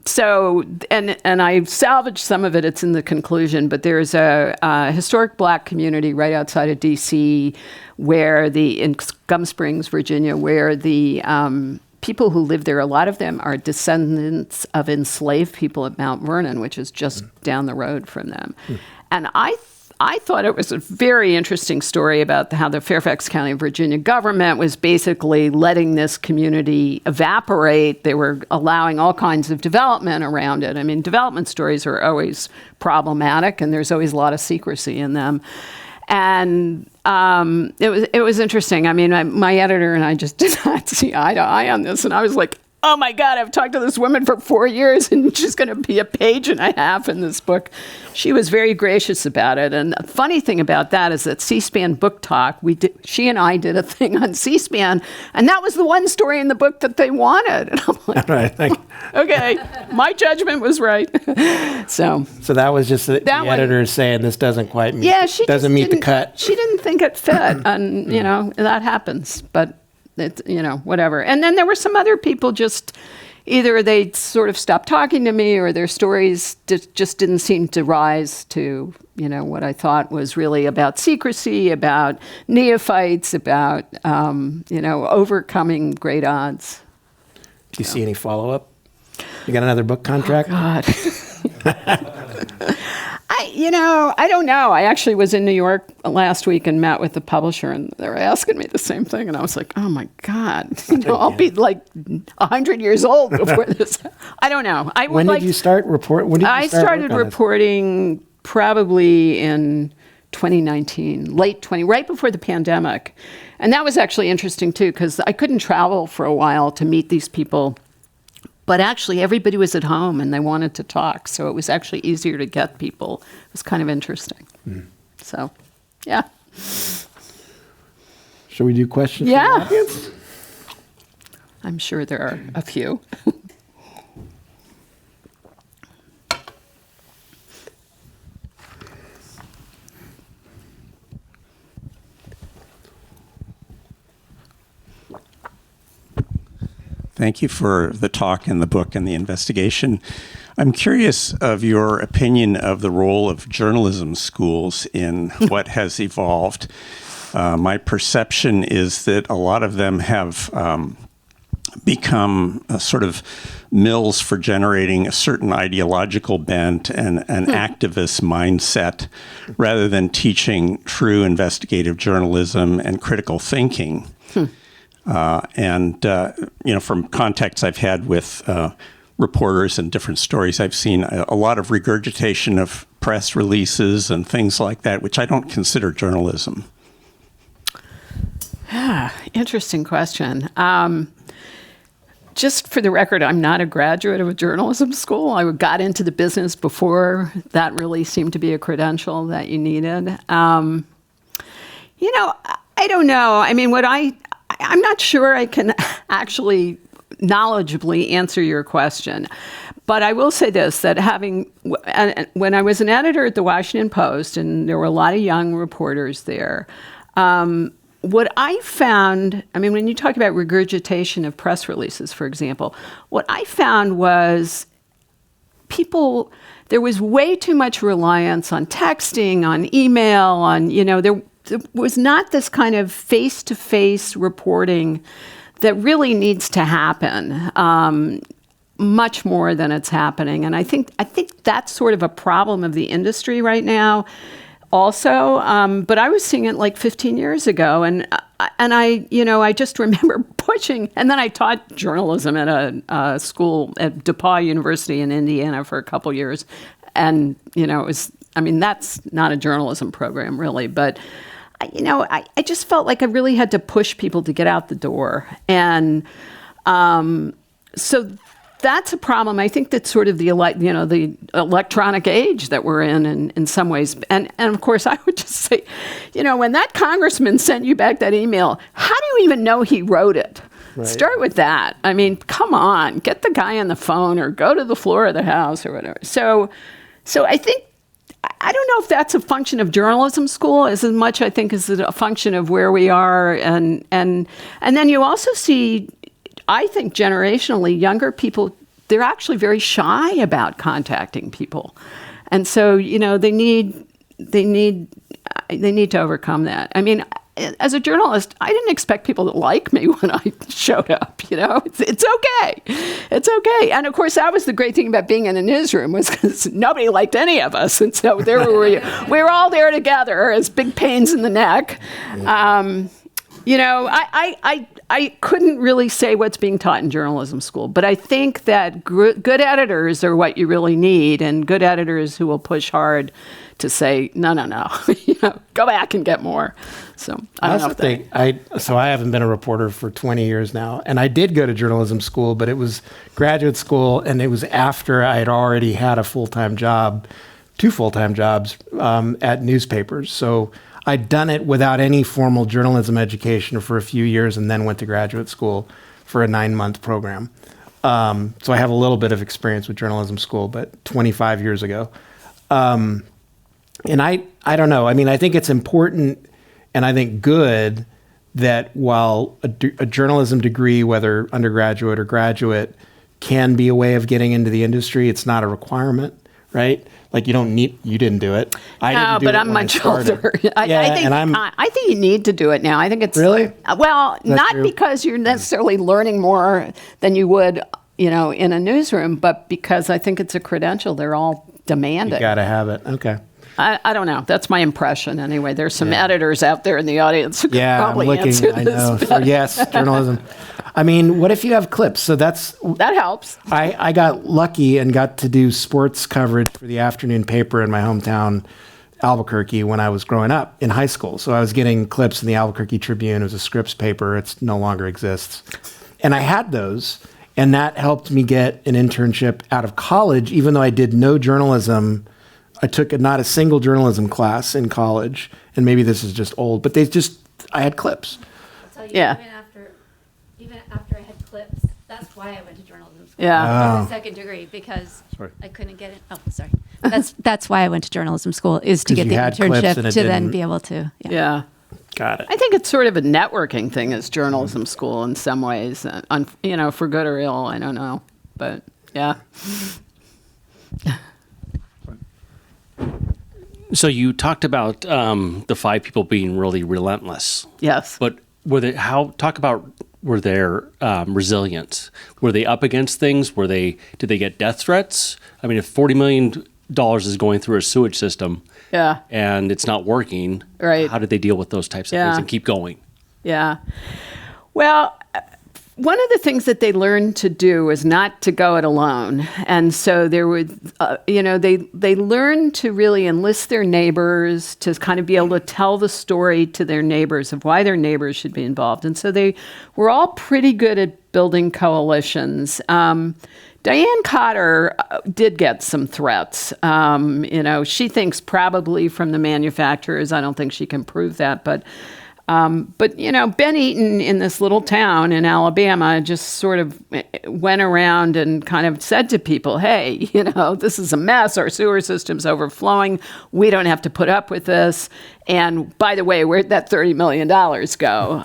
Speaker 2: So I salvaged some of it. It's in the conclusion, but there's a historic black community right outside of D.C. in Gum Springs, Virginia, where the people who live there, a lot of them are descendants of enslaved people at Mount Vernon, which is just down the road from them. And I thought it was a very interesting story about how the Fairfax County, Virginia government was basically letting this community evaporate. They were allowing all kinds of development around it. I mean, development stories are always problematic, and there's always a lot of secrecy in them. And it was interesting. I mean, my editor and I just did not see eye to eye on this, and I was like, oh my God, I've talked to this woman for 4 years and she's going to be a page and a half in this book. She was very gracious about it. And the funny thing about that is that C-SPAN Book Talk, she and I did a thing on C-SPAN, and that was the one story in the book that they wanted. And I'm like,
Speaker 1: right,
Speaker 2: okay, my judgment was right. So
Speaker 1: that was just the editor saying this doesn't quite meet, doesn't meet the cut.
Speaker 2: She didn't think it fit, and that happens. But it's, whatever. And then there were some other people just either they sort of stopped talking to me or their stories just didn't seem to rise to, what I thought was really about secrecy, about neophytes, about, overcoming great odds.
Speaker 1: Do you see any follow-up? You got another book contract?
Speaker 2: Oh, God. I don't know. I actually was in New York last week and met with the publisher, and they were asking me the same thing. And I was like, oh, my God, I'll be like 100 years old before this. I don't know.
Speaker 1: When did you start reporting?
Speaker 2: I started reporting probably in 2019, right before the pandemic. And that was actually interesting, too, because I couldn't travel for a while to meet these people. But actually, everybody was at home and they wanted to talk. So it was actually easier to get people. It was kind of interesting. So, yeah.
Speaker 1: Shall we do questions from the audience?
Speaker 2: I'm sure there are a few.
Speaker 3: Thank you for the talk and the book and the investigation. I'm curious of your opinion of the role of journalism schools in what has evolved. My perception is that a lot of them have become sort of mills for generating a certain ideological bent and an activist mindset rather than teaching true investigative journalism and critical thinking. From contacts I've had with reporters and different stories, I've seen a lot of regurgitation of press releases and things like that, which I don't consider journalism.
Speaker 2: Interesting question. Just for the record, I'm not a graduate of a journalism school. I got into the business before that really seemed to be a credential that you needed. I don't know. I mean, I'm not sure I can actually knowledgeably answer your question. But I will say this, that when I was an editor at the Washington Post, and there were a lot of young reporters there, what I found, I mean, when you talk about regurgitation of press releases, for example, what I found was there was way too much reliance on texting, on email, there was not this kind of face-to-face reporting that really needs to happen, much more than it's happening. And I think that's sort of a problem of the industry right now. Also, but I was seeing it like 15 years ago, and I just remember pushing. And then I taught journalism at a school at DePauw University in Indiana for a couple years, and that's not a journalism program really, but I just felt like I really had to push people to get out the door, and so. That's a problem. I think that's sort of the electronic age that we're in some ways. And of course, I would just say, when that congressman sent you back that email, how do you even know he wrote it? Right. Start with that. I mean, come on, get the guy on the phone or go to the floor of the House or whatever. So I think, I don't know if that's a function of journalism school as much, I think, as a function of where we are. And then you also see, I think generationally, younger people, they're actually very shy about contacting people. And so, they need to overcome that. I mean, as a journalist, I didn't expect people to like me when I showed up, It's okay. It's okay. And of course, that was the great thing about being in a newsroom, was because nobody liked any of us. And so there we were all there together as big pains in the neck. I couldn't really say what's being taught in journalism school, but I think that good editors are what you really need, and good editors who will push hard to say, no, go back and get more. So I haven't been a reporter for 20 years now, and I did go to journalism school, but it was graduate school, and it was after I had already had a full-time job, 2 full-time jobs at newspapers. So I'd done it without any formal journalism education for a few years, and then went to graduate school for a 9-month program. So I have a little bit of experience with journalism school, but 25 years ago. And I don't know. I mean, I think it's important, and I think good, that while a journalism degree, whether undergraduate or graduate, can be a way of getting into the industry, it's not a requirement, right? Like you didn't do it. I didn't do it. But I'm much older. I think you need to do it now. I think it's really well,
Speaker 1: That's
Speaker 2: not
Speaker 1: true.
Speaker 2: because you're necessarily learning more than you would, in a newsroom, but because I think it's a credential they're all demanding.
Speaker 1: You got to have it. Okay.
Speaker 2: I don't know. That's my impression anyway. There's some editors out there in the audience who could probably answer
Speaker 1: I
Speaker 2: this.
Speaker 1: know. So yes, journalism. I mean, what if you have clips? So that
Speaker 2: helps.
Speaker 1: I got lucky and got to do sports coverage for the afternoon paper in my hometown, Albuquerque, when I was growing up in high school. So I was getting clips in the Albuquerque Tribune. It was a Scripps paper. It no longer exists. And I had those, and that helped me get an internship out of college, even though I did no journalism. I took not a single journalism class in college, and maybe this is just old, but I had clips.
Speaker 4: I'll tell you,
Speaker 2: Yeah.
Speaker 4: even after I had clips, that's why I went to journalism school.
Speaker 2: Yeah.
Speaker 4: As a second degree, because I couldn't get it. Oh, sorry. That's why I went to journalism school, is to
Speaker 1: 'Cause
Speaker 4: get the
Speaker 1: you had clips
Speaker 4: internship
Speaker 1: and it
Speaker 4: to then
Speaker 1: didn't-
Speaker 4: be able to.
Speaker 2: Yeah.
Speaker 1: Got it.
Speaker 2: I think it's sort of a networking thing as journalism school in some ways, for good or ill, I don't know. But yeah.
Speaker 5: So you talked about the 5 people being really relentless,
Speaker 2: Yes.
Speaker 5: but were they? Were they resilient? Were they up against things? Did they get death threats? I mean, if $40 million is going through a sewage system,
Speaker 2: Yeah.
Speaker 5: and it's not working,
Speaker 2: Right.
Speaker 5: how did they deal with those types of
Speaker 2: Yeah.
Speaker 5: things and keep going?
Speaker 2: Yeah. Well, one of the things that they learned to do was not to go it alone. And so there would, they learned to really enlist their neighbors to kind of be able to tell the story to their neighbors of why their neighbors should be involved. And so they were all pretty good at building coalitions. Diane Cotter did get some threats. She thinks probably from the manufacturers. I don't think she can prove that, but Ben Eaton in this little town in Alabama just sort of went around and kind of said to people, hey, this is a mess. Our sewer system's overflowing. We don't have to put up with this. And by the way, where'd that $30 million go?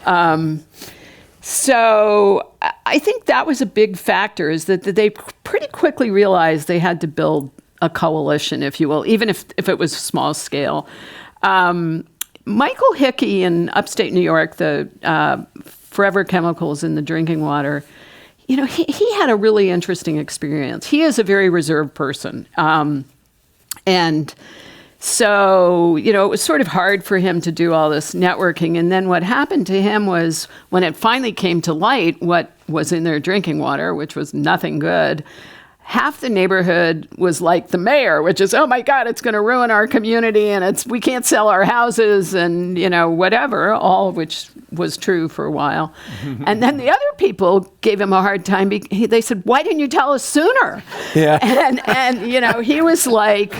Speaker 2: So I think that was a big factor, is that they pretty quickly realized they had to build a coalition, if you will, even if it was small scale. Michael Hickey in upstate New York, the Forever Chemicals in the drinking water, he had a really interesting experience. He is a very reserved person. And so, it was sort of hard for him to do all this networking. And then what happened to him was, when it finally came to light what was in their drinking water, which was nothing good, half the neighborhood was like the mayor, which is, oh my God, it's going to ruin our community, and we can't sell our houses, and whatever, all of which was true for a while. And then the other people gave him a hard time. They said, why didn't you tell us sooner?
Speaker 1: Yeah.
Speaker 2: And he was like,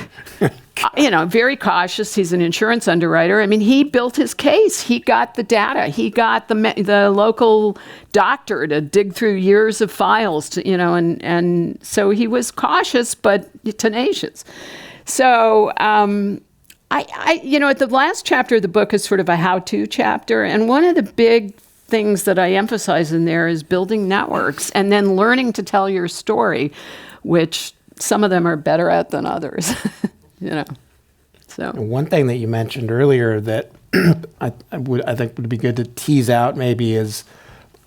Speaker 2: very cautious. He's an insurance underwriter. I mean, he built his case. He got the data. He got the local doctor to dig through years of files, and so he was cautious but tenacious. So at the last chapter of the book is sort of a how-to chapter, and one of the big things that I emphasize in there is building networks and then learning to tell your story, which some of them are better at than others. So
Speaker 1: one thing that you mentioned earlier that I think would be good to tease out maybe is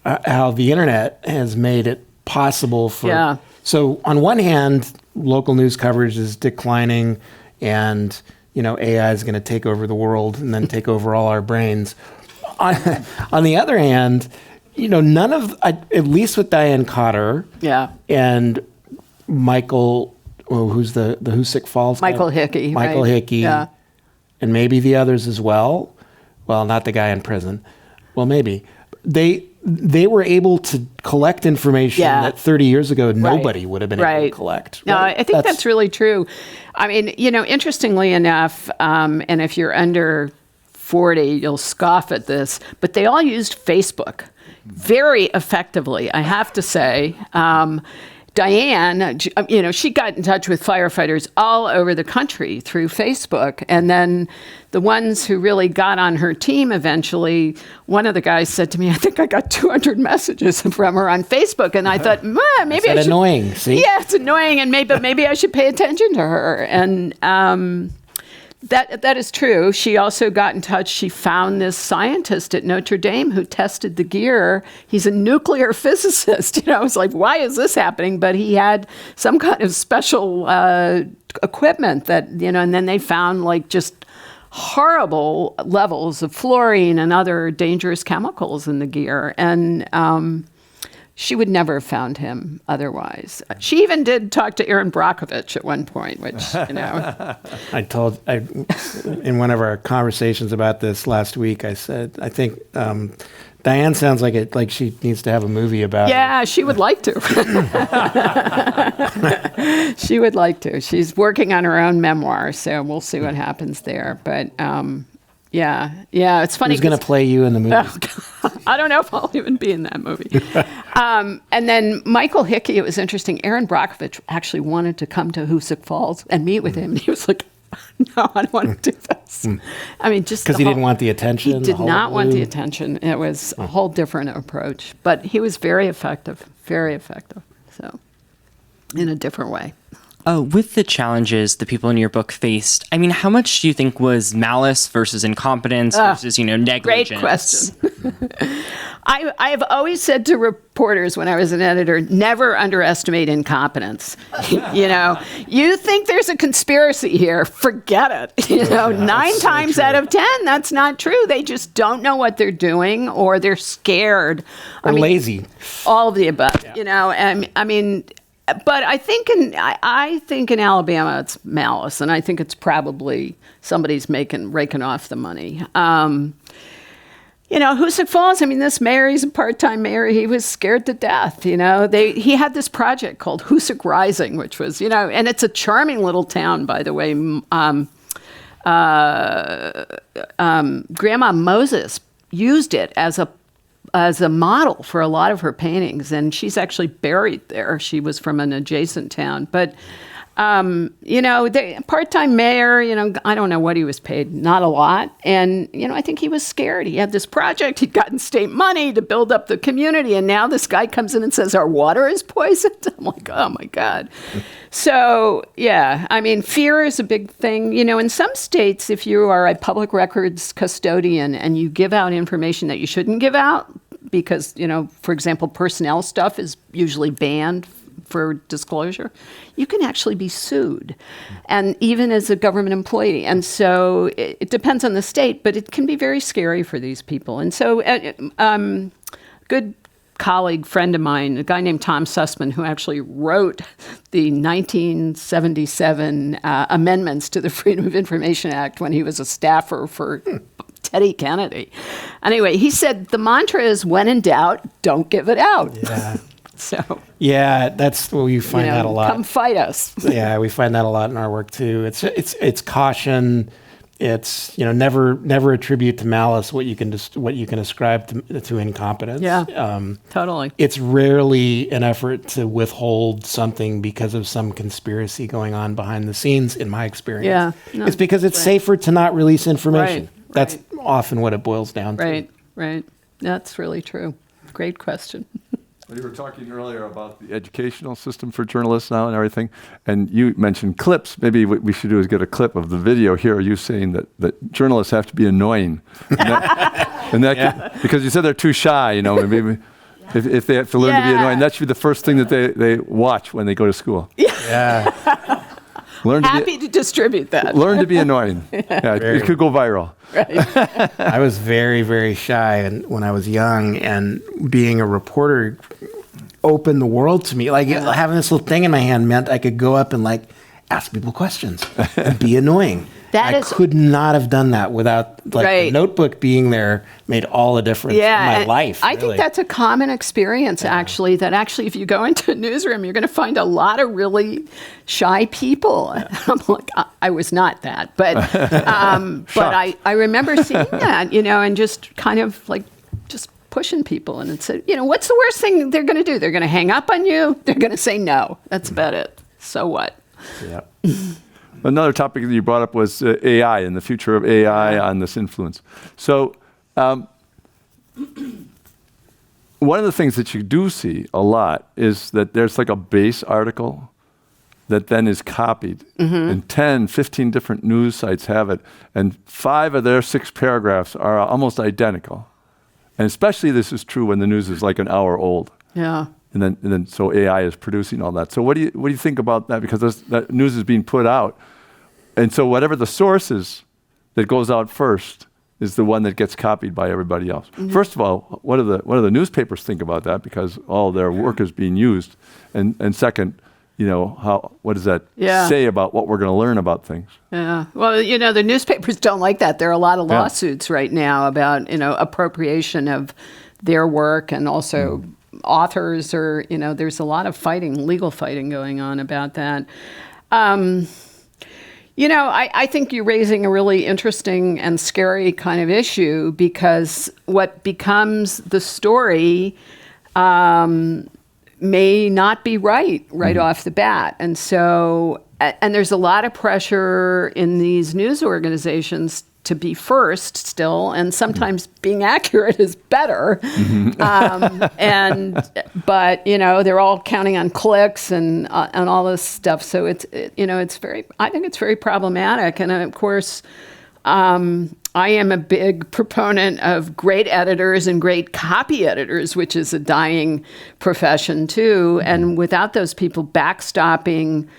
Speaker 1: how the internet has made it possible for.
Speaker 2: Yeah.
Speaker 1: So on one hand, local news coverage is declining, and AI is going to take over the world and then take over all our brains. On the other hand, none of, at least with Diane Cotter,
Speaker 2: yeah,
Speaker 1: and Michael. Who's the Hoosick Falls guy?
Speaker 2: Michael Hickey.
Speaker 1: Michael
Speaker 2: right?
Speaker 1: Hickey.
Speaker 2: Yeah.
Speaker 1: And maybe the others as well. Well, not the guy in prison. Well, maybe. They were able to collect information that 30 years ago nobody would have been able to collect.
Speaker 2: No,
Speaker 1: Right?
Speaker 2: I think that's really true. I mean, interestingly enough, and if you're under 40, you'll scoff at this, but they all used Facebook very effectively, I have to say. Diane, she got in touch with firefighters all over the country through Facebook. And then the ones who really got on her team eventually, one of the guys said to me, I think I got 200 messages from her on Facebook. And I thought, maybe I should.
Speaker 1: Annoying, see?
Speaker 2: Yeah, it's annoying. And maybe I should pay attention to her. And that is true. She also got in touch. She found this scientist at Notre Dame who tested the gear. He's a nuclear physicist. I was like, why is this happening? But he had some kind of special equipment that, and then they found just horrible levels of fluorine and other dangerous chemicals in the gear. And she would never have found him otherwise. She even did talk to Aaron Brockovich at one point, which,
Speaker 1: in one of our conversations about this last week, I said, I think Diane sounds like she needs to have a movie about it.
Speaker 2: Yeah, she would like to. She would like to. She's working on her own memoir, so we'll see what happens there. But yeah, it's funny.
Speaker 1: Who's going to play you in the movie?
Speaker 2: I don't know if I'll even be in that movie. And then Michael Hickey, it was interesting. Aaron Brockovich actually wanted to come to Hoosick Falls and meet with him. And he was like, no, I don't want to do this. I mean, just
Speaker 1: because he didn't want the attention?
Speaker 2: He did not want the attention. It was a whole different approach. But he was very effective. So in a different way.
Speaker 6: With the challenges the people in your book faced, I mean, how much do you think was malice versus incompetence versus, negligence?
Speaker 2: Great question. I have always said to reporters when I was an editor, never underestimate incompetence. You think there's a conspiracy here, forget it. 9 times out of 10, that's not true. They just don't know what they're doing, or they're scared.
Speaker 1: Or lazy.
Speaker 2: All of the above, and I mean, but I think in Alabama it's malice, and I think it's probably somebody's raking off the money. Hoosick Falls, I mean, this mayor, he's a part-time mayor. He was scared to death, He had this project called Hoosick Rising, which was, and it's a charming little town, by the way. Grandma Moses used it as a model for a lot of her paintings, and she's actually buried there. She was from an adjacent town. But, the part-time mayor, I don't know what he was paid, not a lot. And, I think he was scared. He had this project, he'd gotten state money to build up the community, and now this guy comes in and says, our water is poisoned. I'm like, oh my God. So, yeah, I mean, fear is a big thing. In some states, if you are a public records custodian and you give out information that you shouldn't give out, because, for example, personnel stuff is usually banned for disclosure, you can actually be sued, and even as a government employee. And so it depends on the state, but it can be very scary for these people. And so good colleague, friend of mine, a guy named Tom Sussman, who actually wrote the 1977 amendments to the Freedom of Information Act when he was a staffer for Teddy Kennedy. Anyway, he said the mantra is, when in doubt, don't give it out.
Speaker 1: Yeah.
Speaker 2: So
Speaker 1: yeah, that's what we find that a lot.
Speaker 2: Come fight us.
Speaker 1: Yeah, we find that a lot in our work too. It's caution. It's never attribute to malice what you can ascribe to incompetence.
Speaker 2: Yeah, totally.
Speaker 1: It's rarely an effort to withhold something because of some conspiracy going on behind the scenes. In my experience,
Speaker 2: Yeah, no,
Speaker 1: it's because it's safer to not release information.
Speaker 2: Right,
Speaker 1: That's
Speaker 2: right.
Speaker 1: often what it boils down to.
Speaker 2: Right. That's really true. Great question.
Speaker 7: Well, you were talking earlier about the educational system for journalists now and everything, and you mentioned clips. Maybe what we should do is get a clip of the video here, you saying that journalists have to be annoying. Because you said they're too shy, maybe if they have to learn to be annoying, that should be the first thing that they watch when they go to school.
Speaker 1: Yeah.
Speaker 2: Happy to distribute that.
Speaker 7: Learn to be annoying. Yeah, it could go viral.
Speaker 2: Right.
Speaker 1: I was very, very shy when I was young, and being a reporter opened the world to me. Like having this little thing in my hand meant I could go up and ask people questions and be annoying. I could not have done that without the notebook being there. Made all the difference in my life.
Speaker 2: I think that's a common experience, actually, that if you go into a newsroom, you're going to find a lot of really shy people. I'm like, I was not that, but I remember seeing that, and just kind of just pushing people. And it said, what's the worst thing they're going to do? They're going to hang up on you. They're going to say no. That's about it. So what?
Speaker 1: Yeah.
Speaker 7: Another topic that you brought up was AI and the future of AI on this influence. So one of the things that you do see a lot is that there's a base article that then is copied. And 10, 15 different news sites have it. And 5 of their 6 paragraphs are almost identical. And especially this is true when the news is an hour old.
Speaker 2: Yeah.
Speaker 7: And then so AI is producing all that. So what do you think about that? Because that news is being put out, and so whatever the source is that goes out first is the one that gets copied by everybody else. Mm-hmm. First of all, what do the newspapers think about that? Because all their work is being used, and second, what does that say about what we're going to learn about things?
Speaker 2: Yeah. Well, the newspapers don't like that. There are a lot of lawsuits right now about appropriation of their work, and also authors, or there's a lot of legal fighting going on about that. I think you're raising a really interesting and scary kind of issue, because what becomes the story may not be right off the bat. And so and there's a lot of pressure in these news organizations to be first still, and sometimes being accurate is better. But they're all counting on clicks and all this stuff. So I think it's very problematic. And of course, I am a big proponent of great editors and great copy editors, which is a dying profession too. And without those people backstopping,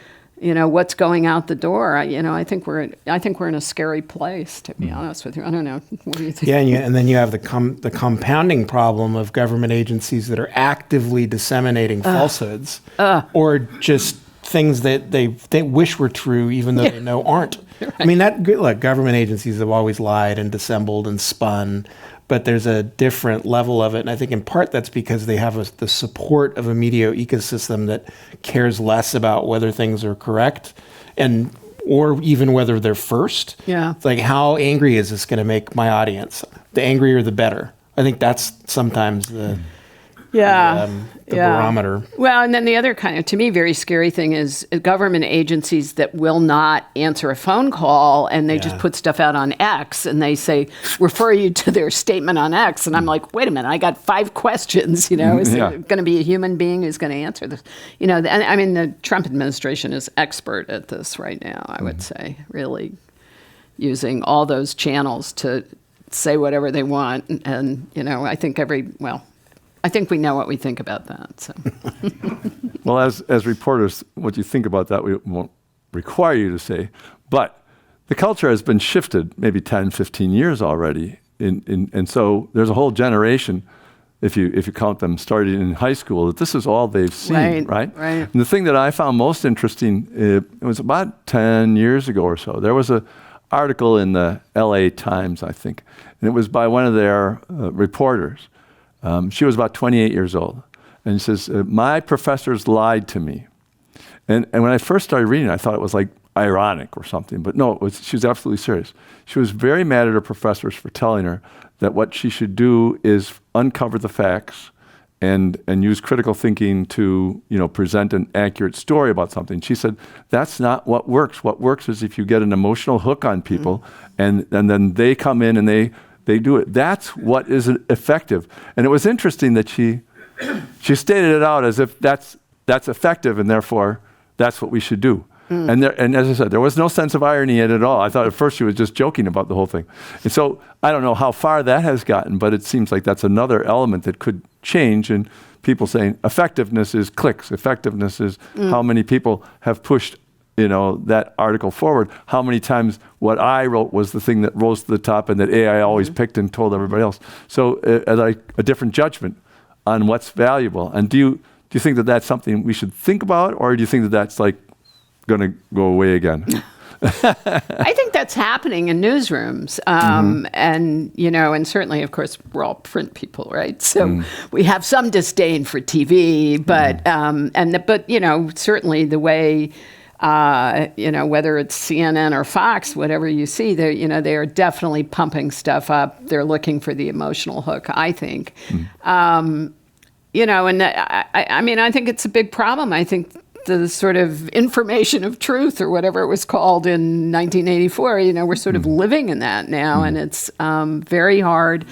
Speaker 2: what's going out the door, I think we're in a scary place, to be honest with you. I don't know. What do you think?
Speaker 1: Yeah, and then you have the compounding problem of government agencies that are actively disseminating falsehoods or just things that they wish were true, even though they know aren't. Right. I mean, government agencies have always lied and dissembled and spun, but there's a different level of it. And I think in part that's because they have the support of a media ecosystem that cares less about whether things are correct or even whether they're first.
Speaker 2: Yeah.
Speaker 1: It's like, how angry is this going to make my audience? The angrier, the better. I think that's sometimes the barometer.
Speaker 2: Well, and then the other kind of, to me, very scary thing is government agencies that will not answer a phone call, and they just put stuff out on X, and they say, refer you to their statement on X. And I'm like, wait a minute, I got 5 questions, Is there going to be a human being who's going to answer this? And I mean, the Trump administration is expert at this right now, I would say, really using all those channels to say whatever they want. And I think we know what we think about that. So,
Speaker 7: Well, as reporters, what you think about that, we won't require you to say. But the culture has been shifted maybe 10, 15 years already. And so there's a whole generation, if you count them, started in high school, that this is all they've seen, right?
Speaker 2: Right.
Speaker 7: And the thing that I found most interesting, it was about 10 years ago or so. There was an article in the LA Times, I think, and it was by one of their reporters. She was about 28 years old. And she says, my professors lied to me. And when I first started reading it, I thought it was like ironic or something. But no, she was absolutely serious. She was very mad at her professors for telling her that what she should do is uncover the facts and use critical thinking to present an accurate story about something. She said, that's not what works. What works is if you get an emotional hook on people and then they come in and they do it. That's what is effective. And it was interesting that she stated it out as if that's effective and therefore that's what we should do. And as I said, there was no sense of irony in it at all. I thought at first she was just joking about the whole thing. And so I don't know how far that has gotten, but it seems like that's another element that could change. And people saying effectiveness is clicks. Effectiveness is how many people have pushed that article forward. How many times what I wrote was the thing that rose to the top and that AI always picked and told everybody else. So a different judgment on what's valuable. And do you think that that's something we should think about, or do you think that that's like going to go away again?
Speaker 2: I think that's happening in newsrooms. And certainly, of course, we're all print people, right? So we have some disdain for TV, but certainly the way whether it's CNN or Fox, whatever you see, they are definitely pumping stuff up. They're looking for the emotional hook, I think. I think it's a big problem. I think the sort of information of truth or whatever it was called in 1984, we're sort of living in that now. And it's very hard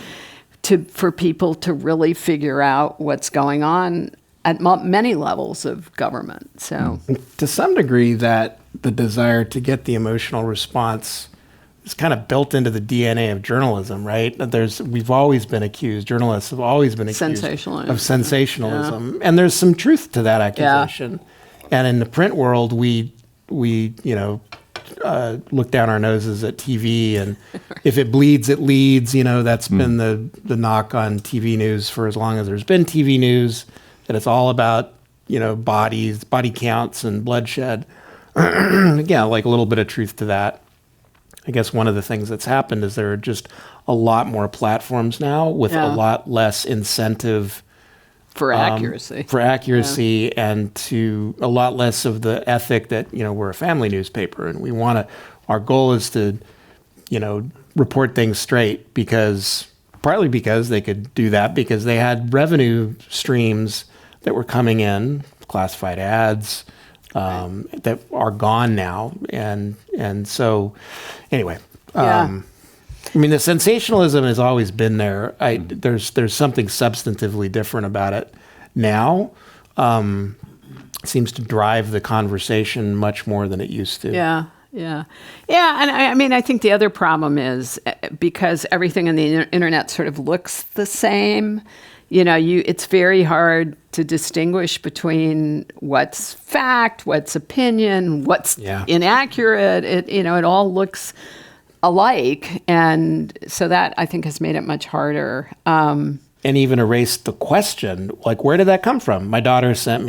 Speaker 2: for people to really figure out what's going on at many levels of government. So,
Speaker 1: to some degree, that the desire to get the emotional response is kind of built into the DNA of journalism, right? We've always been accused. Journalists have always been accused of sensationalism, and there's some truth to that accusation. And in the print world, we look down our noses at TV, and if it bleeds, it leads. That's been the knock on TV news for as long as there's been TV news. That it's all about, bodies, body counts, and bloodshed. Yeah, like a little bit of truth to that. I guess one of the things that's happened is there are just a lot more platforms now with a lot less incentive
Speaker 2: for accuracy,
Speaker 1: and to a lot less of the ethic that we're a family newspaper and we want to. Our goal is to, report things straight partly because they could do that because they had revenue streams that were coming in, classified ads, that are gone now, and so anyway.
Speaker 2: Yeah.
Speaker 1: I mean, the sensationalism has always been there. There's something substantively different about it now. Seems to drive the conversation much more than it used to.
Speaker 2: Yeah. And I mean, I think the other problem is because everything on the internet sort of looks the same. It's very hard to distinguish between what's fact, what's opinion, what's inaccurate. It all looks alike, and so that I think has made it much harder.
Speaker 1: And even erased the question, like, where did that come from? My daughter showed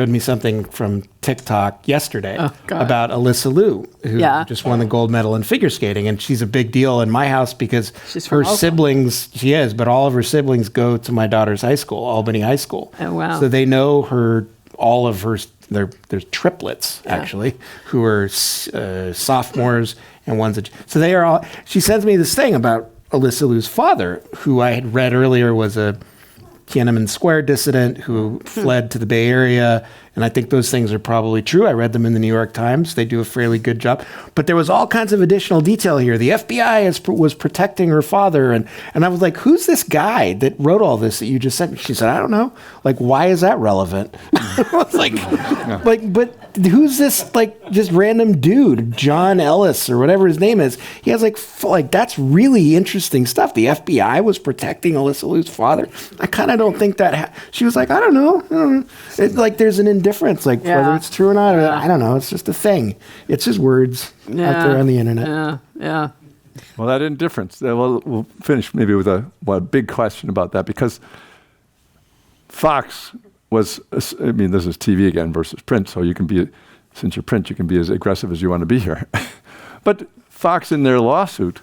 Speaker 1: me something from TikTok yesterday about Alyssa Liu, who just won the gold medal in figure skating. And she's a big deal in my house because her siblings, but all of her siblings go to my daughter's high school, Albany High School.
Speaker 2: Oh, wow.
Speaker 1: So they know all of her, there's triplets, actually, who are sophomores and ones that, so they are all, she sends me this thing about Alyssa Liu's father, who I had read earlier was a Tiananmen Square dissident who fled to the Bay Area. And I think those things are probably true. I read them in the New York Times. They do a fairly good job. But there was all kinds of additional detail here. The FBI was protecting her father. And I was like, who's this guy that wrote all this that you just sent me? She said, I don't know. Like, why is that relevant? I was like, but who's this, like, just random dude, John Ellis or whatever his name is? He has like that's really interesting stuff. The FBI was protecting Alyssa Liu's father. I kind of don't think that. She was like, I don't know. It's like there's an indifference, like whether it's true or not. I don't know. It's just a thing. It's just words out there on the internet.
Speaker 2: Yeah.
Speaker 7: Well, that indifference. We'll finish maybe with a big question about that, because Fox was, I mean, this is TV again versus print, so you can be, since you're print, you can be as aggressive as you want to be here. But Fox, in their lawsuit,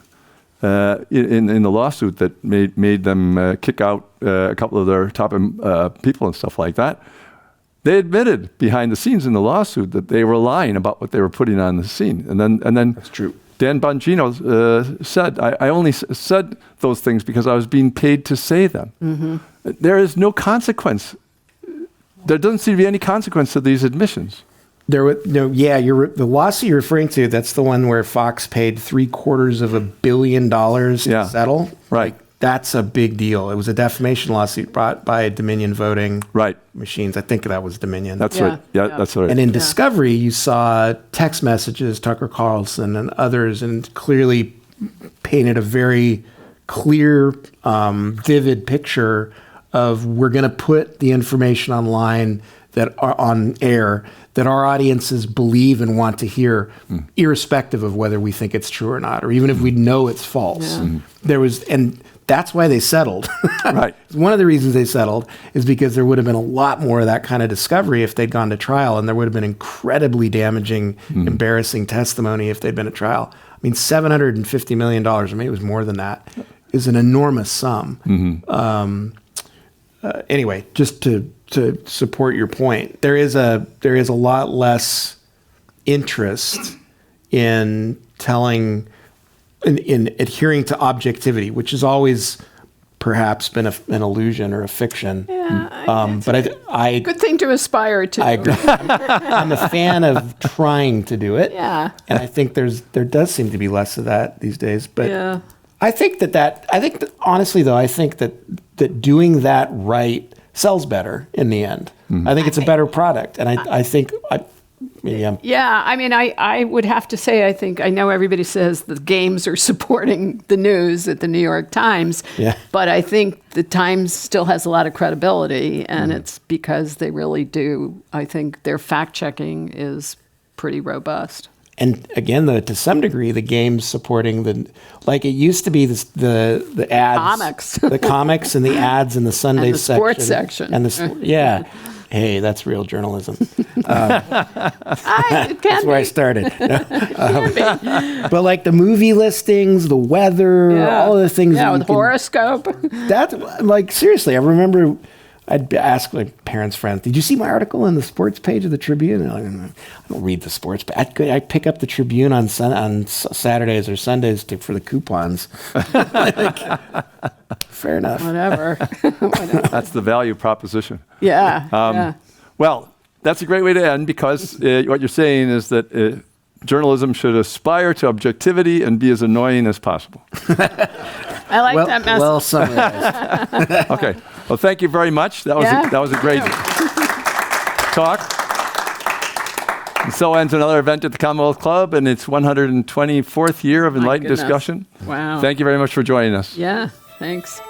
Speaker 7: in the lawsuit that made them kick out a couple of their top people and stuff like that, they admitted behind the scenes in the lawsuit that they were lying about what they were putting on the scene. And then
Speaker 1: That's true.
Speaker 7: Dan Bongino said, I only said those things because I was being paid to say them. Mm-hmm. There is no consequence. There doesn't seem to be any consequence to these admissions.
Speaker 1: The lawsuit you're referring to, that's the one where Fox paid $750 million to settle.
Speaker 7: Right.
Speaker 1: That's a big deal. It was a defamation lawsuit brought by Dominion Voting Machines. I think that was Dominion.
Speaker 7: That's right. Yeah, that's right.
Speaker 1: And in Discovery, you saw text messages, Tucker Carlson and others, and clearly painted a very clear, vivid picture of we're going to put the information online that are on air that our audiences believe and want to hear, irrespective of whether we think it's true or not, or even if we know it's false. And that's why they settled.
Speaker 7: Right.
Speaker 1: One of the reasons they settled is because there would have been a lot more of that kind of discovery if they'd gone to trial, and there would have been incredibly damaging, embarrassing testimony if they'd been at trial. I mean, $750 million, or maybe it was more than that, is an enormous sum. Anyway, just to support your point, there is a lot less interest in telling, in adhering to objectivity, which has always perhaps been an illusion or a fiction. But I
Speaker 2: good thing to aspire to.
Speaker 1: I agree. I'm a fan of trying to do it.
Speaker 2: Yeah.
Speaker 1: And I think there does seem to be less of that these days. But I think that honestly though, I think that doing that right sells better in the end. I think it's a better product. And I think maybe I'm...
Speaker 2: Yeah, I mean, I would have to say, I know everybody says the games are supporting the news at the New York Times, but I think the Times still has a lot of credibility, and it's because they really do. I think their fact-checking is pretty robust.
Speaker 1: And again, though, to some degree, the game's supporting like it used to be the ads, the comics and the ads in the Sunday
Speaker 2: and the sports section.
Speaker 1: And hey, that's real journalism. That's where I started. But like the movie listings, the weather, all the things.
Speaker 2: Yeah, with horoscope.
Speaker 1: That's like, seriously, I remember I'd ask my parents' friends, did you see my article in the sports page of the Tribune? And I don't read the sports page. I pick up the Tribune on Saturdays or Sundays for the coupons. Fair enough.
Speaker 2: Whatever.
Speaker 7: That's the value proposition.
Speaker 2: Yeah.
Speaker 7: Well, that's a great way to end, because what you're saying is that journalism should aspire to objectivity and be as annoying as possible.
Speaker 2: I like that message.
Speaker 1: Well summarized.
Speaker 7: Okay. Well, thank you very much. That was a great talk. And so ends another event at the Commonwealth Club and its 124th year of enlightened
Speaker 2: goodness.
Speaker 7: discussion.
Speaker 2: Wow.
Speaker 7: Thank you very much for joining us.
Speaker 2: Yeah, thanks.